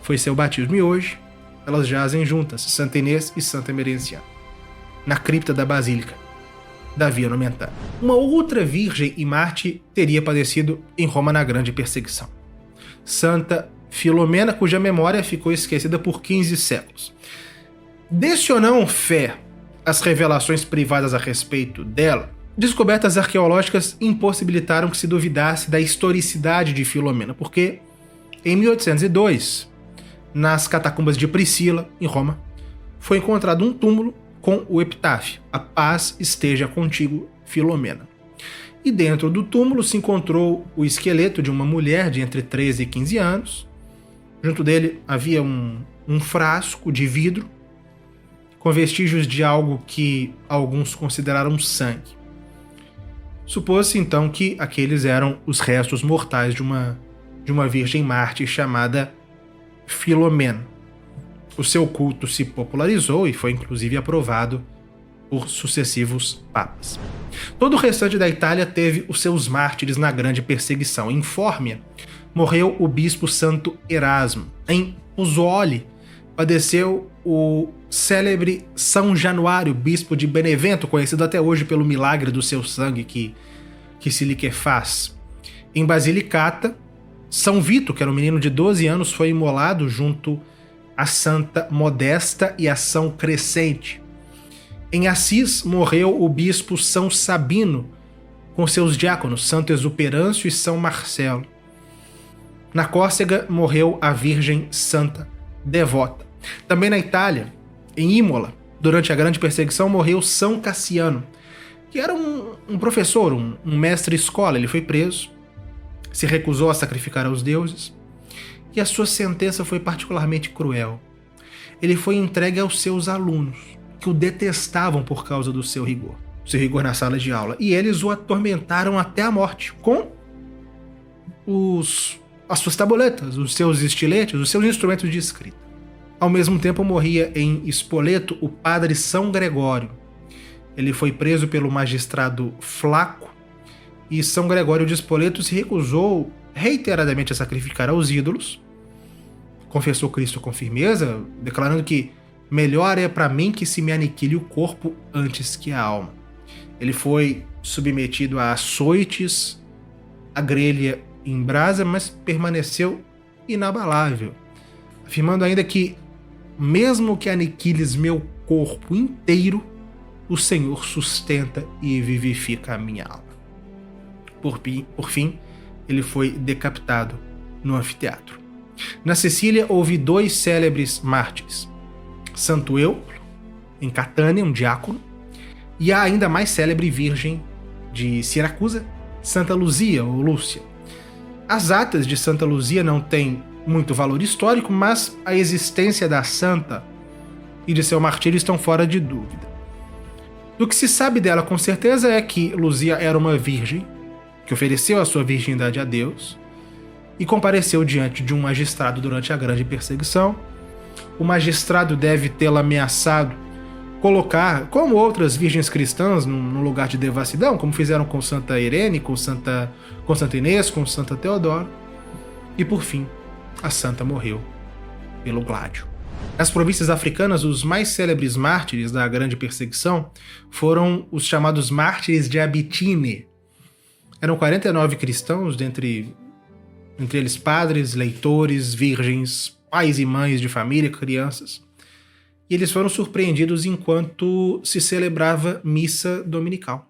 foi seu batismo, e hoje elas jazem juntas, Santa Inês e Santa Emerenciana, na cripta da Basílica da Via Nomentana. Uma outra virgem e mártir teria padecido em Roma na grande perseguição: Santa Filomena, cuja memória ficou esquecida por 15 séculos. Desse ou não fé as revelações privadas a respeito dela, descobertas arqueológicas impossibilitaram que se duvidasse da historicidade de Filomena, porque em 1802, nas catacumbas de Priscila, em Roma, foi encontrado um túmulo com o epitáfio: "A paz esteja contigo, Filomena". E dentro do túmulo se encontrou o esqueleto de uma mulher de entre 13 e 15 anos. Junto dele havia um frasco de vidro com vestígios de algo que alguns consideraram sangue. Supôs-se então que aqueles eram os restos mortais de uma virgem mártir chamada Filomena. O seu culto se popularizou e foi inclusive aprovado por sucessivos papas. Todo o restante da Itália teve os seus mártires na grande perseguição. Em Fórmia, morreu o bispo Santo Erasmo. Em Pozzuoli, padeceu o célebre São Januário, bispo de Benevento, conhecido até hoje pelo milagre do seu sangue que se liquefaz. Em Basilicata, São Vito, que era um menino de 12 anos, foi imolado junto a Santa Modesta e a São Crescente. Em Assis, morreu o bispo São Sabino, com seus diáconos, Santo Exuperâncio e São Marcelo. Na Córcega, morreu a Virgem Santa Devota. Também na Itália, em Imola, durante a Grande Perseguição, morreu São Cassiano, que era um professor, um mestre-escola. Ele foi preso, se recusou a sacrificar aos deuses, e a sua sentença foi particularmente cruel. Ele foi entregue aos seus alunos, que o detestavam por causa do seu rigor na sala de aula, e eles o atormentaram até a morte, com as suas tabuletas, os seus estiletes, os seus instrumentos de escrita. Ao mesmo tempo morria em Spoleto o padre São Gregório. Ele foi preso pelo magistrado Flaco, e São Gregório de Spoleto se recusou reiteradamente a sacrificar aos ídolos, confessou Cristo com firmeza, declarando que melhor é para mim que se me aniquile o corpo antes que a alma. Ele foi submetido a açoites, a grelha em brasa, mas permaneceu inabalável, afirmando ainda que, mesmo que aniquiles meu corpo inteiro, o Senhor sustenta e vivifica a minha alma. Por fim, ele foi decapitado no anfiteatro. Na Sicília houve 2 célebres mártires: Santo Euplo, em Catânia, um diácono, e a ainda mais célebre virgem de Siracusa, Santa Luzia ou Lúcia. As atas de Santa Luzia não têm muito valor histórico, mas a existência da santa e de seu martírio estão fora de dúvida. Do que se sabe dela com certeza é que Luzia era uma virgem que ofereceu a sua virgindade a Deus e compareceu diante de um magistrado durante a Grande Perseguição. O magistrado deve tê-la ameaçado colocar, como outras virgens cristãs, num lugar de devassidão, como fizeram com Santa Irene, com Santa Inês, com Santa Teodora. E por fim, a santa morreu pelo gládio. Nas províncias africanas, os mais célebres mártires da Grande Perseguição foram os chamados mártires de Abitine. Eram 49 cristãos, entre eles padres, leitores, virgens, pais e mães de família, crianças. E eles foram surpreendidos enquanto se celebrava missa dominical,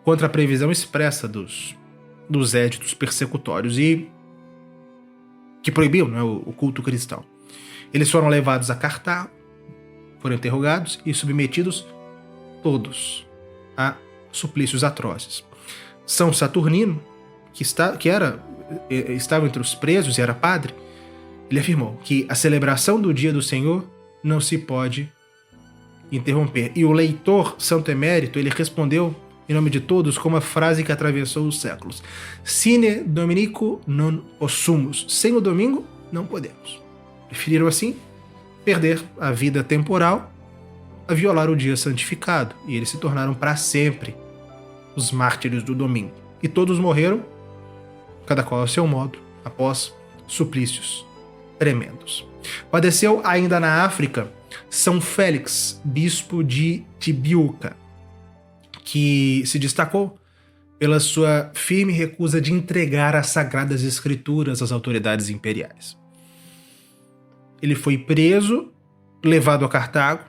contra a previsão expressa dos éditos persecutórios e que proibiam, né, o culto cristão. Eles foram levados a Cartago, foram interrogados e submetidos todos a suplícios atrozes. São Saturnino, que estava entre os presos e era padre, ele afirmou que a celebração do dia do Senhor não se pode interromper. E o leitor Santo Emérito, ele respondeu em nome de todos com uma frase que atravessou os séculos: Sine Dominico non possumus. Sem o domingo, não podemos. Preferiram assim perder a vida temporal a violar o dia santificado. E eles se tornaram para sempre os mártires do domingo. E todos morreram, cada qual ao seu modo, após suplícios tremendos. Padeceu ainda na África São Félix, bispo de Tibiuca, que se destacou pela sua firme recusa de entregar as Sagradas Escrituras às autoridades imperiais. Ele foi preso, levado a Cartago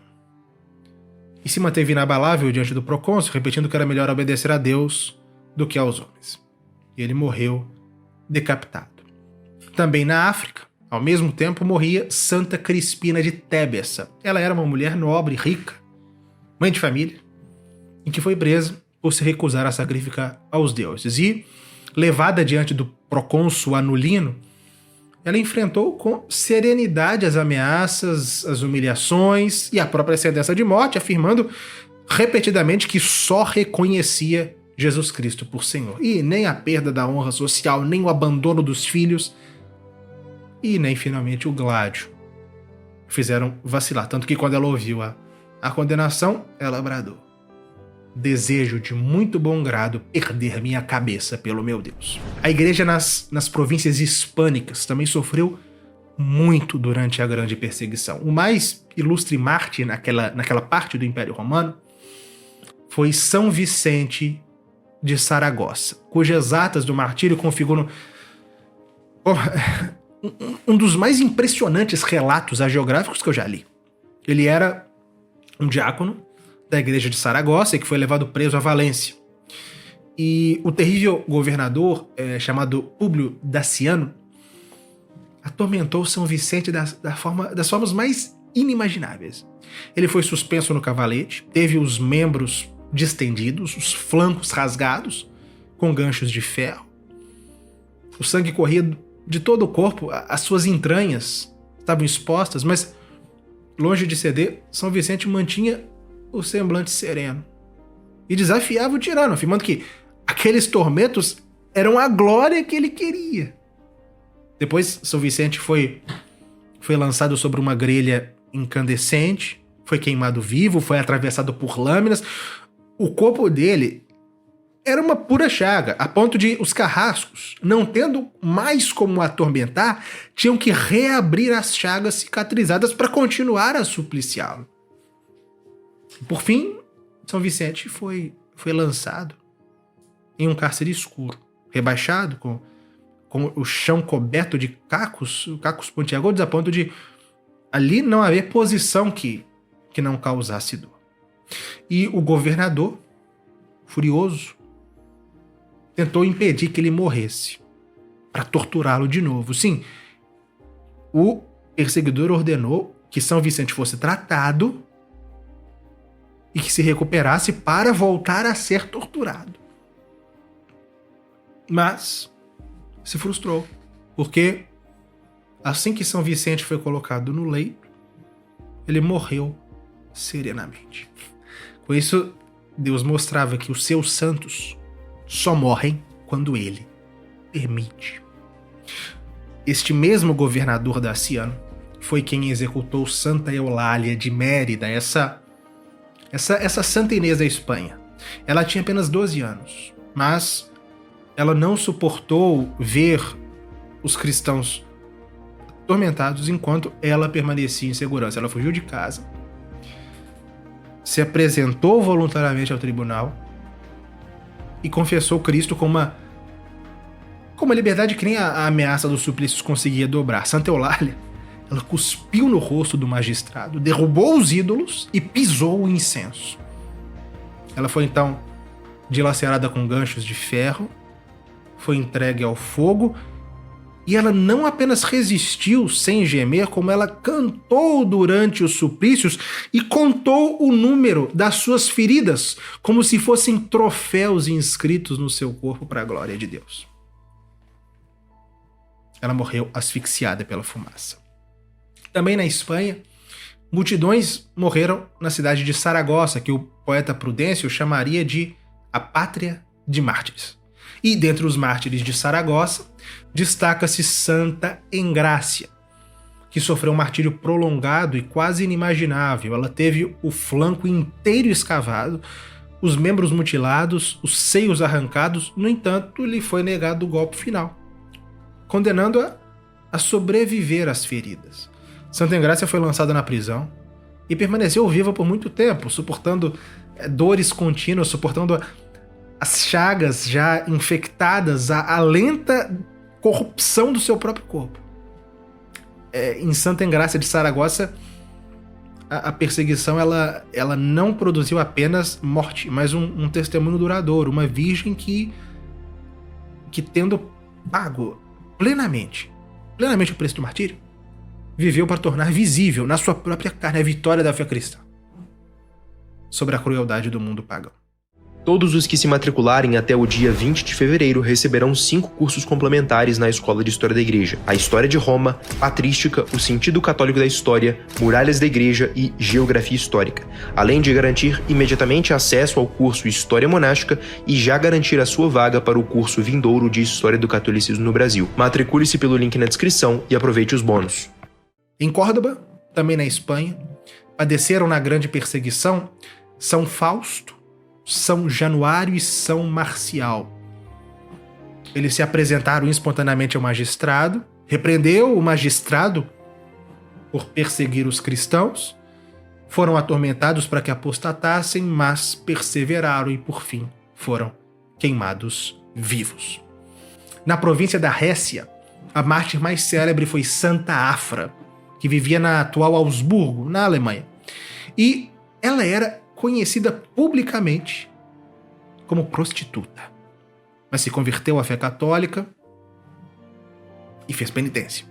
e se manteve inabalável diante do procônsul, repetindo que era melhor obedecer a Deus do que aos homens. E ele morreu decapitado. Também na África, ao mesmo tempo, morria Santa Crispina de Tébessa. Ela era uma mulher nobre, rica, mãe de família, em que foi presa por se recusar a sacrificar aos deuses. E, levada diante do procônsul Anulino, ela enfrentou com serenidade as ameaças, as humilhações e a própria sentença de morte, afirmando repetidamente que só reconhecia Jesus Cristo por Senhor. E nem a perda da honra social, nem o abandono dos filhos e nem, finalmente, o gládio fizeram vacilar. Tanto que, quando ela ouviu a condenação, ela bradou: desejo de muito bom grado perder minha cabeça pelo meu Deus. A igreja nas províncias hispânicas também sofreu muito durante a grande perseguição. O mais ilustre mártir naquela parte do Império Romano foi São Vicente de Saragossa, cujas atas do martírio configuram um dos mais impressionantes relatos hagiográficos que eu já li. Ele era um diácono da igreja de Saragossa e que foi levado preso a Valência. E o terrível governador, chamado Públio Daciano, atormentou São Vicente das formas mais inimagináveis. Ele foi suspenso no cavalete, teve os membros distendidos, os flancos rasgados, com ganchos de ferro. O sangue corria de todo o corpo, as suas entranhas estavam expostas, mas, longe de ceder, São Vicente mantinha o semblante sereno e desafiava o tirano, afirmando que aqueles tormentos eram a glória que ele queria. Depois, São Vicente foi lançado sobre uma grelha incandescente, foi queimado vivo, foi atravessado por lâminas. O corpo dele era uma pura chaga, a ponto de os carrascos, não tendo mais como atormentar, tinham que reabrir as chagas cicatrizadas para continuar a supliciá-lo. Por fim, São Vicente foi lançado em um cárcere escuro, rebaixado, com o chão coberto de cacos pontiagudos, a ponto de ali não haver posição que não causasse dor. E o governador, furioso, tentou impedir que ele morresse, para torturá-lo de novo. Sim, o perseguidor ordenou que São Vicente fosse tratado e que se recuperasse para voltar a ser torturado. Mas se frustrou, porque assim que São Vicente foi colocado no leito, ele morreu serenamente. Com isso, Deus mostrava que os seus santos só morrem quando ele permite. Este mesmo governador daciano foi quem executou Santa Eulália de Mérida, essa Santa Inês da Espanha. Ela tinha apenas 12 anos, mas ela não suportou ver os cristãos atormentados enquanto ela permanecia em segurança. Ela fugiu de casa, se apresentou voluntariamente ao tribunal e confessou Cristo com uma liberdade que nem a ameaça dos suplícios conseguia dobrar. Santa Eulália, ela cuspiu no rosto do magistrado, derrubou os ídolos e pisou o incenso. Ela foi então dilacerada com ganchos de ferro, foi entregue ao fogo, e ela não apenas resistiu sem gemer, como ela cantou durante os suplícios e contou o número das suas feridas, como se fossem troféus inscritos no seu corpo para a glória de Deus. Ela morreu asfixiada pela fumaça. Também na Espanha, multidões morreram na cidade de Saragossa, que o poeta Prudêncio chamaria de a pátria de mártires. E dentre os mártires de Saragossa, destaca-se Santa Engrácia, que sofreu um martírio prolongado e quase inimaginável. Ela teve o flanco inteiro escavado, os membros mutilados, os seios arrancados. No entanto, lhe foi negado o golpe final, condenando-a a sobreviver às feridas. Santa Engrácia foi lançada na prisão e permaneceu viva por muito tempo, suportando dores contínuas, suportando as chagas já infectadas, a lenta corrupção do seu próprio corpo. Em Santa Engrácia de Saragossa, a perseguição ela não produziu apenas morte, mas um testemunho duradouro, uma virgem que tendo pago plenamente o preço do martírio, viveu para tornar visível na sua própria carne a vitória da fé cristã sobre a crueldade do mundo pagão. Todos os que se matricularem até o dia 20 de fevereiro receberão 5 cursos complementares na Escola de História da Igreja: a História de Roma, Patrística, o Sentido Católico da História, Muralhas da Igreja e Geografia Histórica, além de garantir imediatamente acesso ao curso História Monástica e já garantir a sua vaga para o curso vindouro de História do Catolicismo no Brasil. Matricule-se pelo link na descrição e aproveite os bônus. Em Córdoba, também na Espanha, padeceram na grande perseguição São Fausto, São Januário e São Marcial. Eles se apresentaram espontaneamente ao magistrado, repreendeu o magistrado por perseguir os cristãos, foram atormentados para que apostatassem, mas perseveraram e, por fim, foram queimados vivos. Na província da Récia, a mártir mais célebre foi Santa Afra, que vivia na atual Augsburgo, na Alemanha. E ela era conhecida publicamente como prostituta, mas se converteu à fé católica e fez penitência.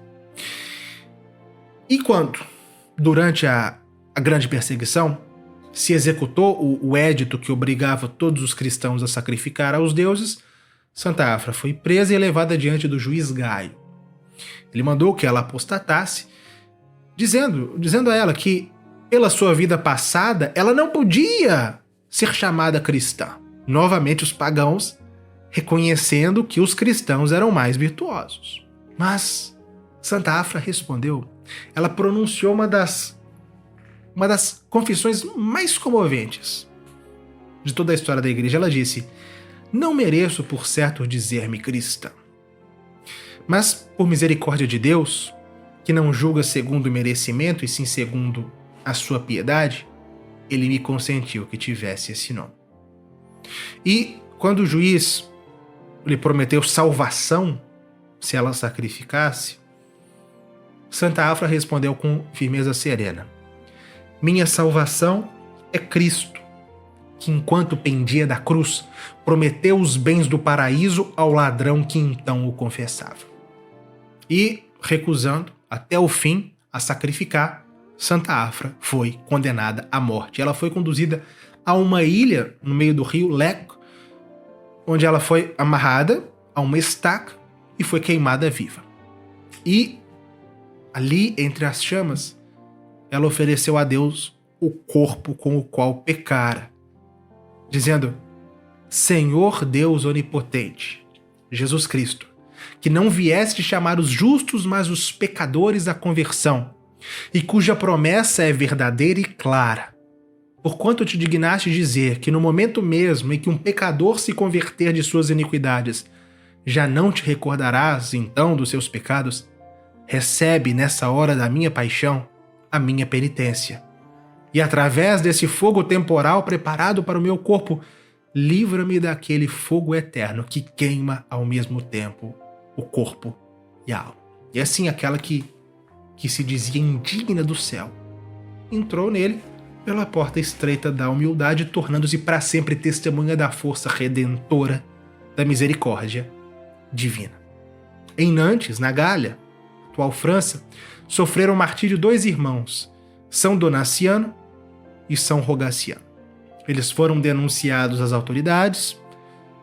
E quando, durante a grande perseguição, se executou o édito que obrigava todos os cristãos a sacrificar aos deuses, Santa Afra foi presa e levada diante do juiz Gaio. Ele mandou que ela apostatasse, dizendo a ela que, pela sua vida passada, ela não podia ser chamada cristã. Novamente os pagãos reconhecendo que os cristãos eram mais virtuosos. Mas Santa Afra respondeu. Ela pronunciou uma das confissões mais comoventes de toda a história da igreja. Ela disse: não mereço por certo dizer-me cristã, mas por misericórdia de Deus, que não julga segundo o merecimento e sim segundo a sua piedade, ele me consentiu que tivesse esse nome. E quando o juiz lhe prometeu salvação se ela sacrificasse, Santa Afra respondeu com firmeza serena: minha salvação é Cristo, que enquanto pendia da cruz, prometeu os bens do paraíso ao ladrão que então o confessava. E, recusando até o fim a sacrificar, Santa Afra foi condenada à morte. Ela foi conduzida a uma ilha no meio do rio Lech, onde ela foi amarrada a uma estaca e foi queimada viva. E ali, entre as chamas, ela ofereceu a Deus o corpo com o qual pecara, dizendo: Senhor Deus onipotente, Jesus Cristo, que não vieste chamar os justos, mas os pecadores à conversão, e cuja promessa é verdadeira e clara, porquanto te dignaste dizer que no momento mesmo em que um pecador se converter de suas iniquidades, já não te recordarás então dos seus pecados, recebe nessa hora da minha paixão a minha penitência. E através desse fogo temporal preparado para o meu corpo, livra-me daquele fogo eterno que queima ao mesmo tempo o corpo e a alma. E assim aquela que se dizia indigna do céu entrou nele pela porta estreita da humildade, tornando-se para sempre testemunha da força redentora da misericórdia divina. Em Nantes, na Gália, atual França, sofreram o martírio dois irmãos, São Donaciano e São Rogaciano. Eles foram denunciados às autoridades,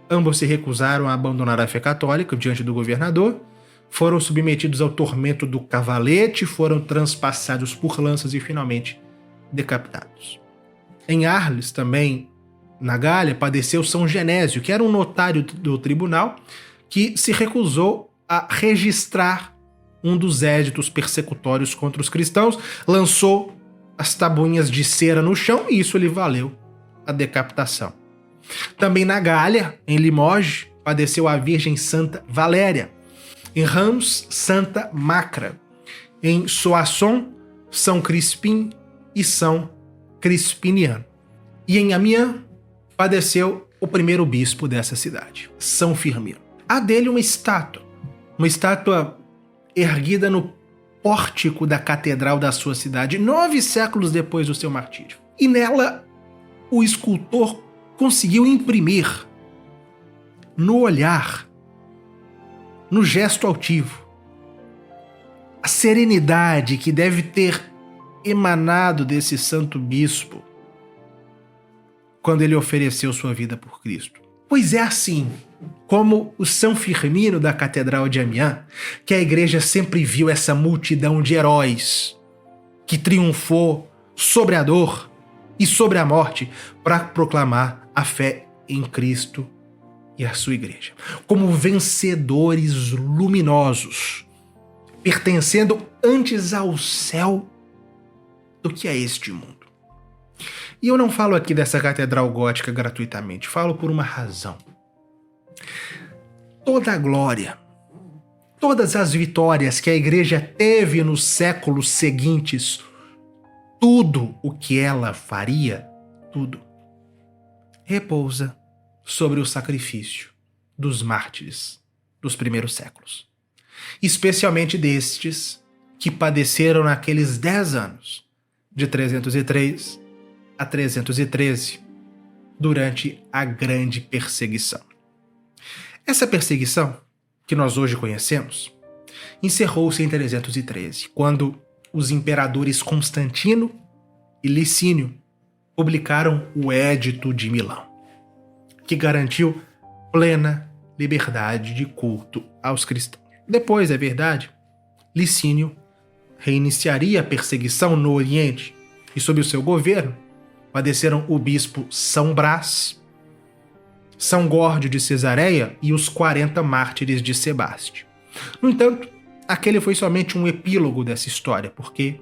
ambos se recusaram a abandonar a fé católica diante do governador, foram submetidos ao tormento do cavalete, foram transpassados por lanças e finalmente decapitados. Em Arles, também na Gália, padeceu São Genésio, que era um notário do tribunal que se recusou a registrar um dos éditos persecutórios contra os cristãos, lançou as tabuinhas de cera no chão e isso lhe valeu a decapitação. Também na Gália, em Limoges, padeceu a Virgem Santa Valéria. Em Reims, Santa Macra. Em Soissons, São Crispim e São Crispiniano. E em Amiens, padeceu o primeiro bispo dessa cidade, São Firmino. Há dele uma estátua erguida no pórtico da catedral da sua cidade, 9 séculos depois do seu martírio. E nela, o escultor conseguiu imprimir no olhar, no gesto altivo, a serenidade que deve ter emanado desse santo bispo quando ele ofereceu sua vida por Cristo. Pois é assim como o São Firmino da Catedral de Amiens, que a igreja sempre viu essa multidão de heróis que triunfou sobre a dor e sobre a morte para proclamar a fé em Cristo e a sua igreja, como vencedores luminosos, pertencendo antes ao céu do que a este mundo. E eu não falo aqui dessa catedral gótica gratuitamente, falo por uma razão. Toda a glória, todas as vitórias que a igreja teve nos séculos seguintes, tudo o que ela faria, tudo, repousa sobre o sacrifício dos mártires dos primeiros séculos. Especialmente destes que padeceram naqueles 10 anos, de 303 a 313, durante a grande perseguição. Essa perseguição, que nós hoje conhecemos, encerrou-se em 313, quando os imperadores Constantino e Licínio publicaram o Édito de Milão, que garantiu plena liberdade de culto aos cristãos. Depois, é verdade, Licínio reiniciaria a perseguição no Oriente e, sob o seu governo, padeceram o bispo São Brás, São Górdio de Cesareia e os 40 mártires de Sebaste. No entanto, aquele foi somente um epílogo dessa história, porque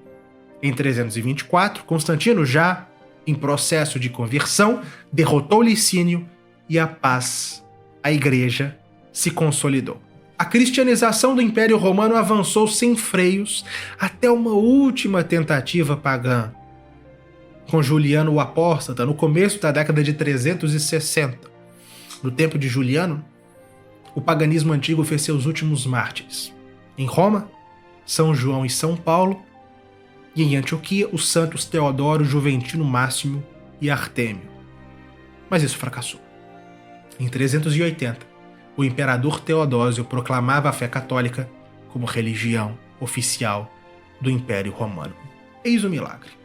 em 324, Constantino, já em processo de conversão, derrotou Licínio e a paz, a igreja, se consolidou. A cristianização do Império Romano avançou sem freios até uma última tentativa pagã, com Juliano o Apóstata, no começo da década de 360. No tempo de Juliano, o paganismo antigo fez seus últimos mártires. Em Roma, São João e São Paulo, e em Antioquia, os santos Teodoro, Juventino Máximo e Artêmio. Mas isso fracassou. Em 380, o imperador Teodósio proclamava a fé católica como religião oficial do Império Romano. Eis o milagre.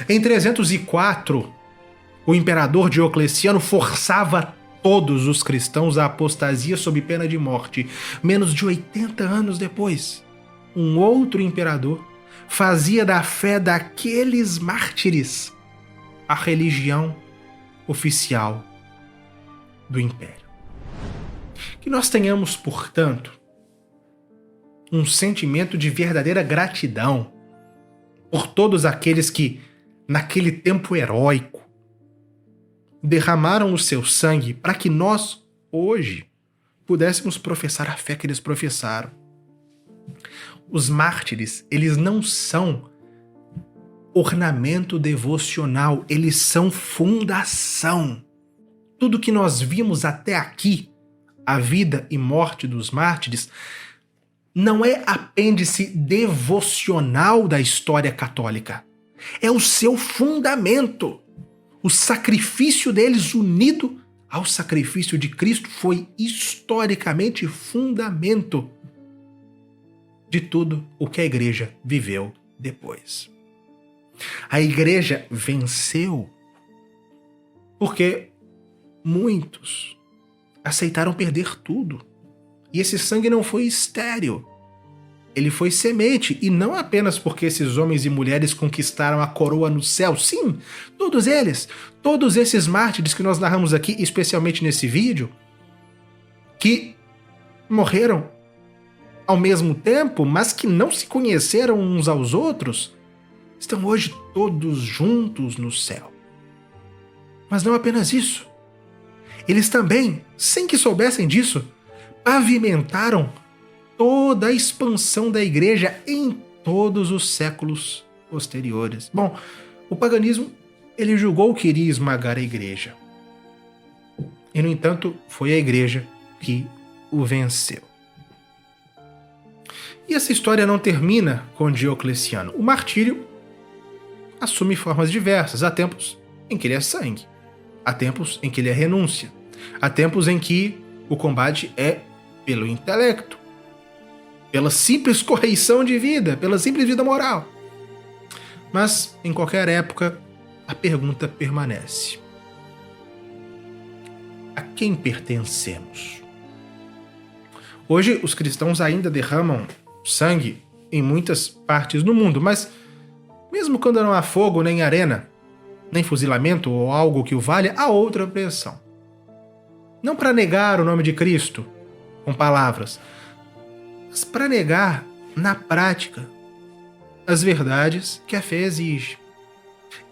Em 304, o imperador Diocleciano forçava todos os cristãos à apostasia sob pena de morte. Menos de 80 anos depois, um outro imperador fazia da fé daqueles mártires a religião oficial do Império. Que nós tenhamos, portanto, um sentimento de verdadeira gratidão por todos aqueles que, naquele tempo heróico, derramaram o seu sangue para que nós, hoje, pudéssemos professar a fé que eles professaram. Os mártires, eles não são ornamento devocional, eles são fundação. Tudo que nós vimos até aqui, a vida e morte dos mártires, não é apêndice devocional da história católica. É o seu fundamento. O sacrifício deles unido ao sacrifício de Cristo foi historicamente fundamento de tudo o que a igreja viveu depois. A igreja venceu porque muitos aceitaram perder tudo. E esse sangue não foi estéril. Ele foi semente, e não apenas porque esses homens e mulheres conquistaram a coroa no céu. Sim, todos eles, todos esses mártires que nós narramos aqui, especialmente nesse vídeo, que morreram ao mesmo tempo, mas que não se conheceram uns aos outros, estão hoje todos juntos no céu. Mas não apenas isso. Eles também, sem que soubessem disso, pavimentaram toda a expansão da igreja em todos os séculos posteriores. Bom, o paganismo, ele julgou que iria esmagar a igreja. E, no entanto, foi a igreja que o venceu. E essa história não termina com Diocleciano. O martírio assume formas diversas. Há tempos em que ele é sangue. Há tempos em que ele é renúncia. Há tempos em que o combate é pelo intelecto, pela simples correição de vida, pela simples vida moral. Mas, em qualquer época, a pergunta permanece: a quem pertencemos? Hoje, os cristãos ainda derramam sangue em muitas partes do mundo, mas mesmo quando não há fogo, nem arena, nem fuzilamento ou algo que o valha, há outra pressão. Não para negar o nome de Cristo com palavras, mas para negar, na prática, as verdades que a fé exige.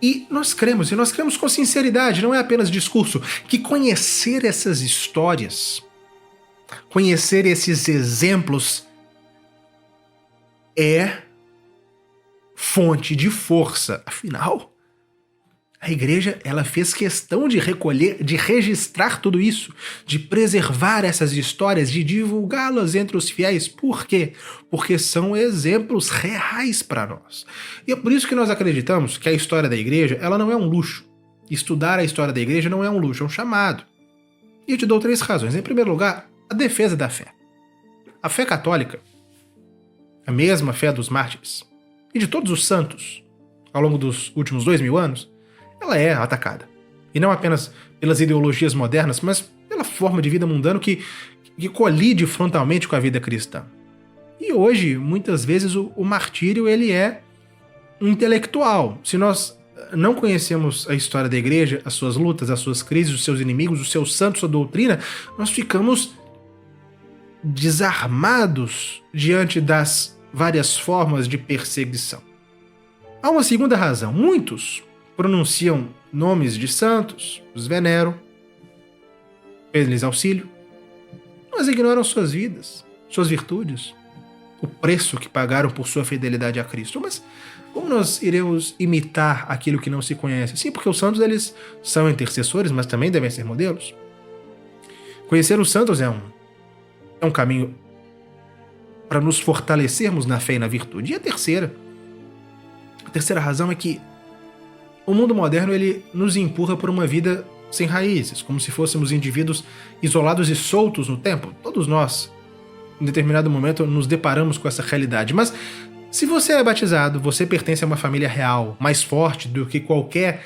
E nós cremos com sinceridade, não é apenas discurso, que conhecer essas histórias, conhecer esses exemplos é fonte de força. Afinal, a igreja, ela fez questão de recolher, de registrar tudo isso, de preservar essas histórias, de divulgá-las entre os fiéis. Por quê? Porque são exemplos reais para nós. E é por isso que nós acreditamos que a história da igreja, ela não é um luxo. Estudar a história da igreja não é um luxo, é um chamado. E eu te dou 3 razões. Em primeiro lugar, a defesa da fé. A fé católica, a mesma fé dos mártires e de todos os santos ao longo dos últimos 2000 anos, ela é atacada. E não apenas pelas ideologias modernas, mas pela forma de vida mundana que colide frontalmente com a vida cristã. E hoje, muitas vezes, o martírio ele é intelectual. Se nós não conhecemos a história da igreja, as suas lutas, as suas crises, os seus inimigos, os seus santos, sua doutrina, nós ficamos desarmados diante das várias formas de perseguição. Há uma segunda razão. Muitos pronunciam nomes de santos, os veneram, pedem-lhes auxílio, mas ignoram suas vidas, suas virtudes, o preço que pagaram por sua fidelidade a Cristo. Mas como nós iremos imitar aquilo que não se conhece? Sim, porque os santos eles são intercessores, mas também devem ser modelos. Conhecer os santos é um caminho para nos fortalecermos na fé e na virtude. E a terceira razão é que o mundo moderno ele nos empurra por uma vida sem raízes, como se fôssemos indivíduos isolados e soltos no tempo. Todos nós, em determinado momento, nos deparamos com essa realidade. Mas se você é batizado, você pertence a uma família real, mais forte do que qualquer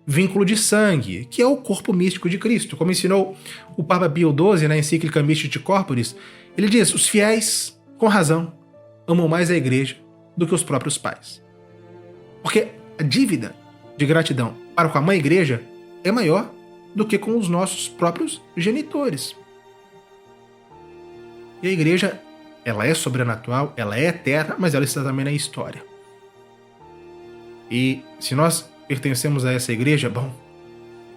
vínculo de sangue, que é o corpo místico de Cristo. Como ensinou o Papa Pio XII na encíclica Mystica Corporis, ele diz: os fiéis, com razão, amam mais a igreja do que os próprios pais. Porque a dívida de gratidão para com a mãe igreja é maior do que com os nossos próprios genitores. E a igreja, ela é sobrenatural, ela é eterna, mas ela está também na história. E se nós pertencemos a essa igreja, bom,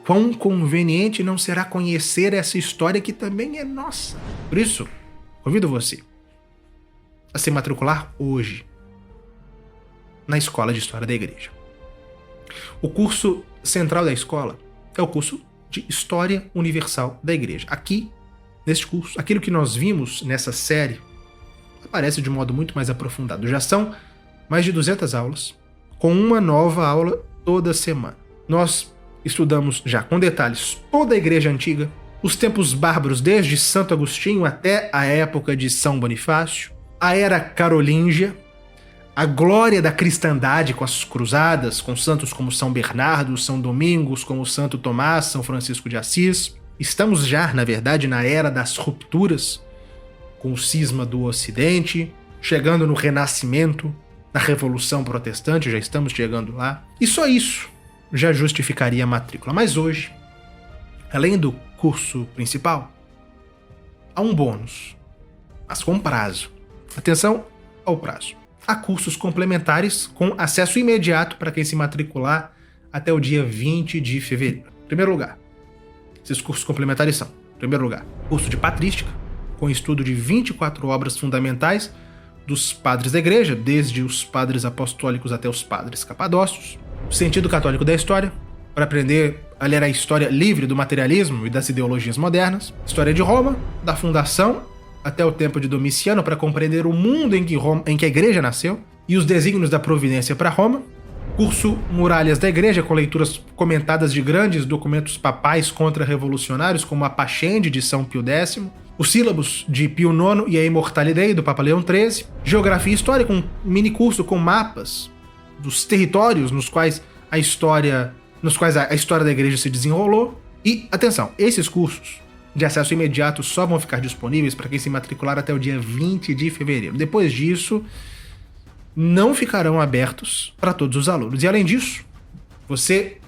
quão conveniente não será conhecer essa história que também é nossa. Por isso, convido você a se matricular hoje na Escola de História da Igreja. O curso central da escola é o curso de História Universal da Igreja. Aqui, neste curso, aquilo que nós vimos nessa série aparece de modo muito mais aprofundado. Já são mais de 200 aulas, com uma nova aula toda semana. Nós estudamos já com detalhes toda a Igreja Antiga, os tempos bárbaros desde Santo Agostinho até a época de São Bonifácio, a Era Carolíngia, a glória da cristandade com as cruzadas, com santos como São Bernardo, São Domingos, como Santo Tomás, São Francisco de Assis. Estamos já, na verdade, na era das rupturas, com o cisma do Ocidente, chegando no Renascimento, na Revolução Protestante, já estamos chegando lá. E só isso já justificaria a matrícula. Mas hoje, além do curso principal, há um bônus, mas com prazo. Atenção ao prazo. Há cursos complementares com acesso imediato para quem se matricular até o dia 20 de fevereiro. Em primeiro lugar, esses cursos complementares são, em primeiro lugar, curso de patrística, com estudo de 24 obras fundamentais dos padres da igreja, desde os padres apostólicos até os padres capadócios. O sentido católico da história, para aprender a ler a história livre do materialismo e das ideologias modernas. História de Roma, da fundação até o tempo de Domiciano, para compreender o mundo em que a igreja nasceu e os desígnios da providência para Roma. Curso Muralhas da Igreja, com leituras comentadas de grandes documentos papais contra-revolucionários, como a Pachende de São Pio X, os sílabos de Pio IX e a Immortale Dei, do Papa Leão XIII, Geografia e História, com um mini curso com mapas dos territórios nos quais a história da igreja se desenrolou. E, atenção, esses cursos de acesso imediato só vão ficar disponíveis para quem se matricular até o dia 20 de fevereiro. Depois disso, não ficarão abertos para todos os alunos. E além disso, você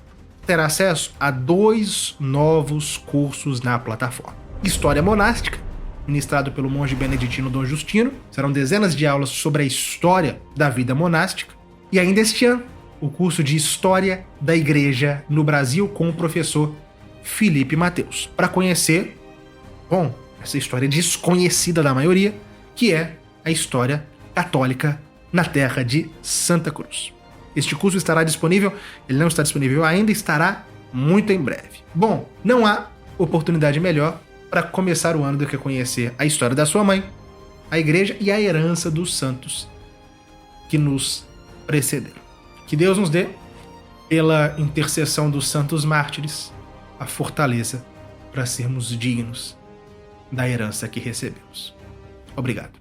terá acesso a 2 novos cursos na plataforma. História Monástica, ministrado pelo monge beneditino Dom Justino. Serão dezenas de aulas sobre a história da vida monástica. E ainda este ano, o curso de História da Igreja no Brasil com o professor Felipe Mateus, para conhecer, bom, essa história desconhecida da maioria, que é a história católica na terra de Santa Cruz. Este curso estará disponível, ele não está disponível ainda, estará muito em breve. Bom, não há oportunidade melhor para começar o ano do que conhecer a história da sua mãe, a igreja e a herança dos santos que nos precederam. Que Deus nos dê, pela intercessão dos santos mártires, a fortaleza para sermos dignos da herança que recebemos. Obrigado.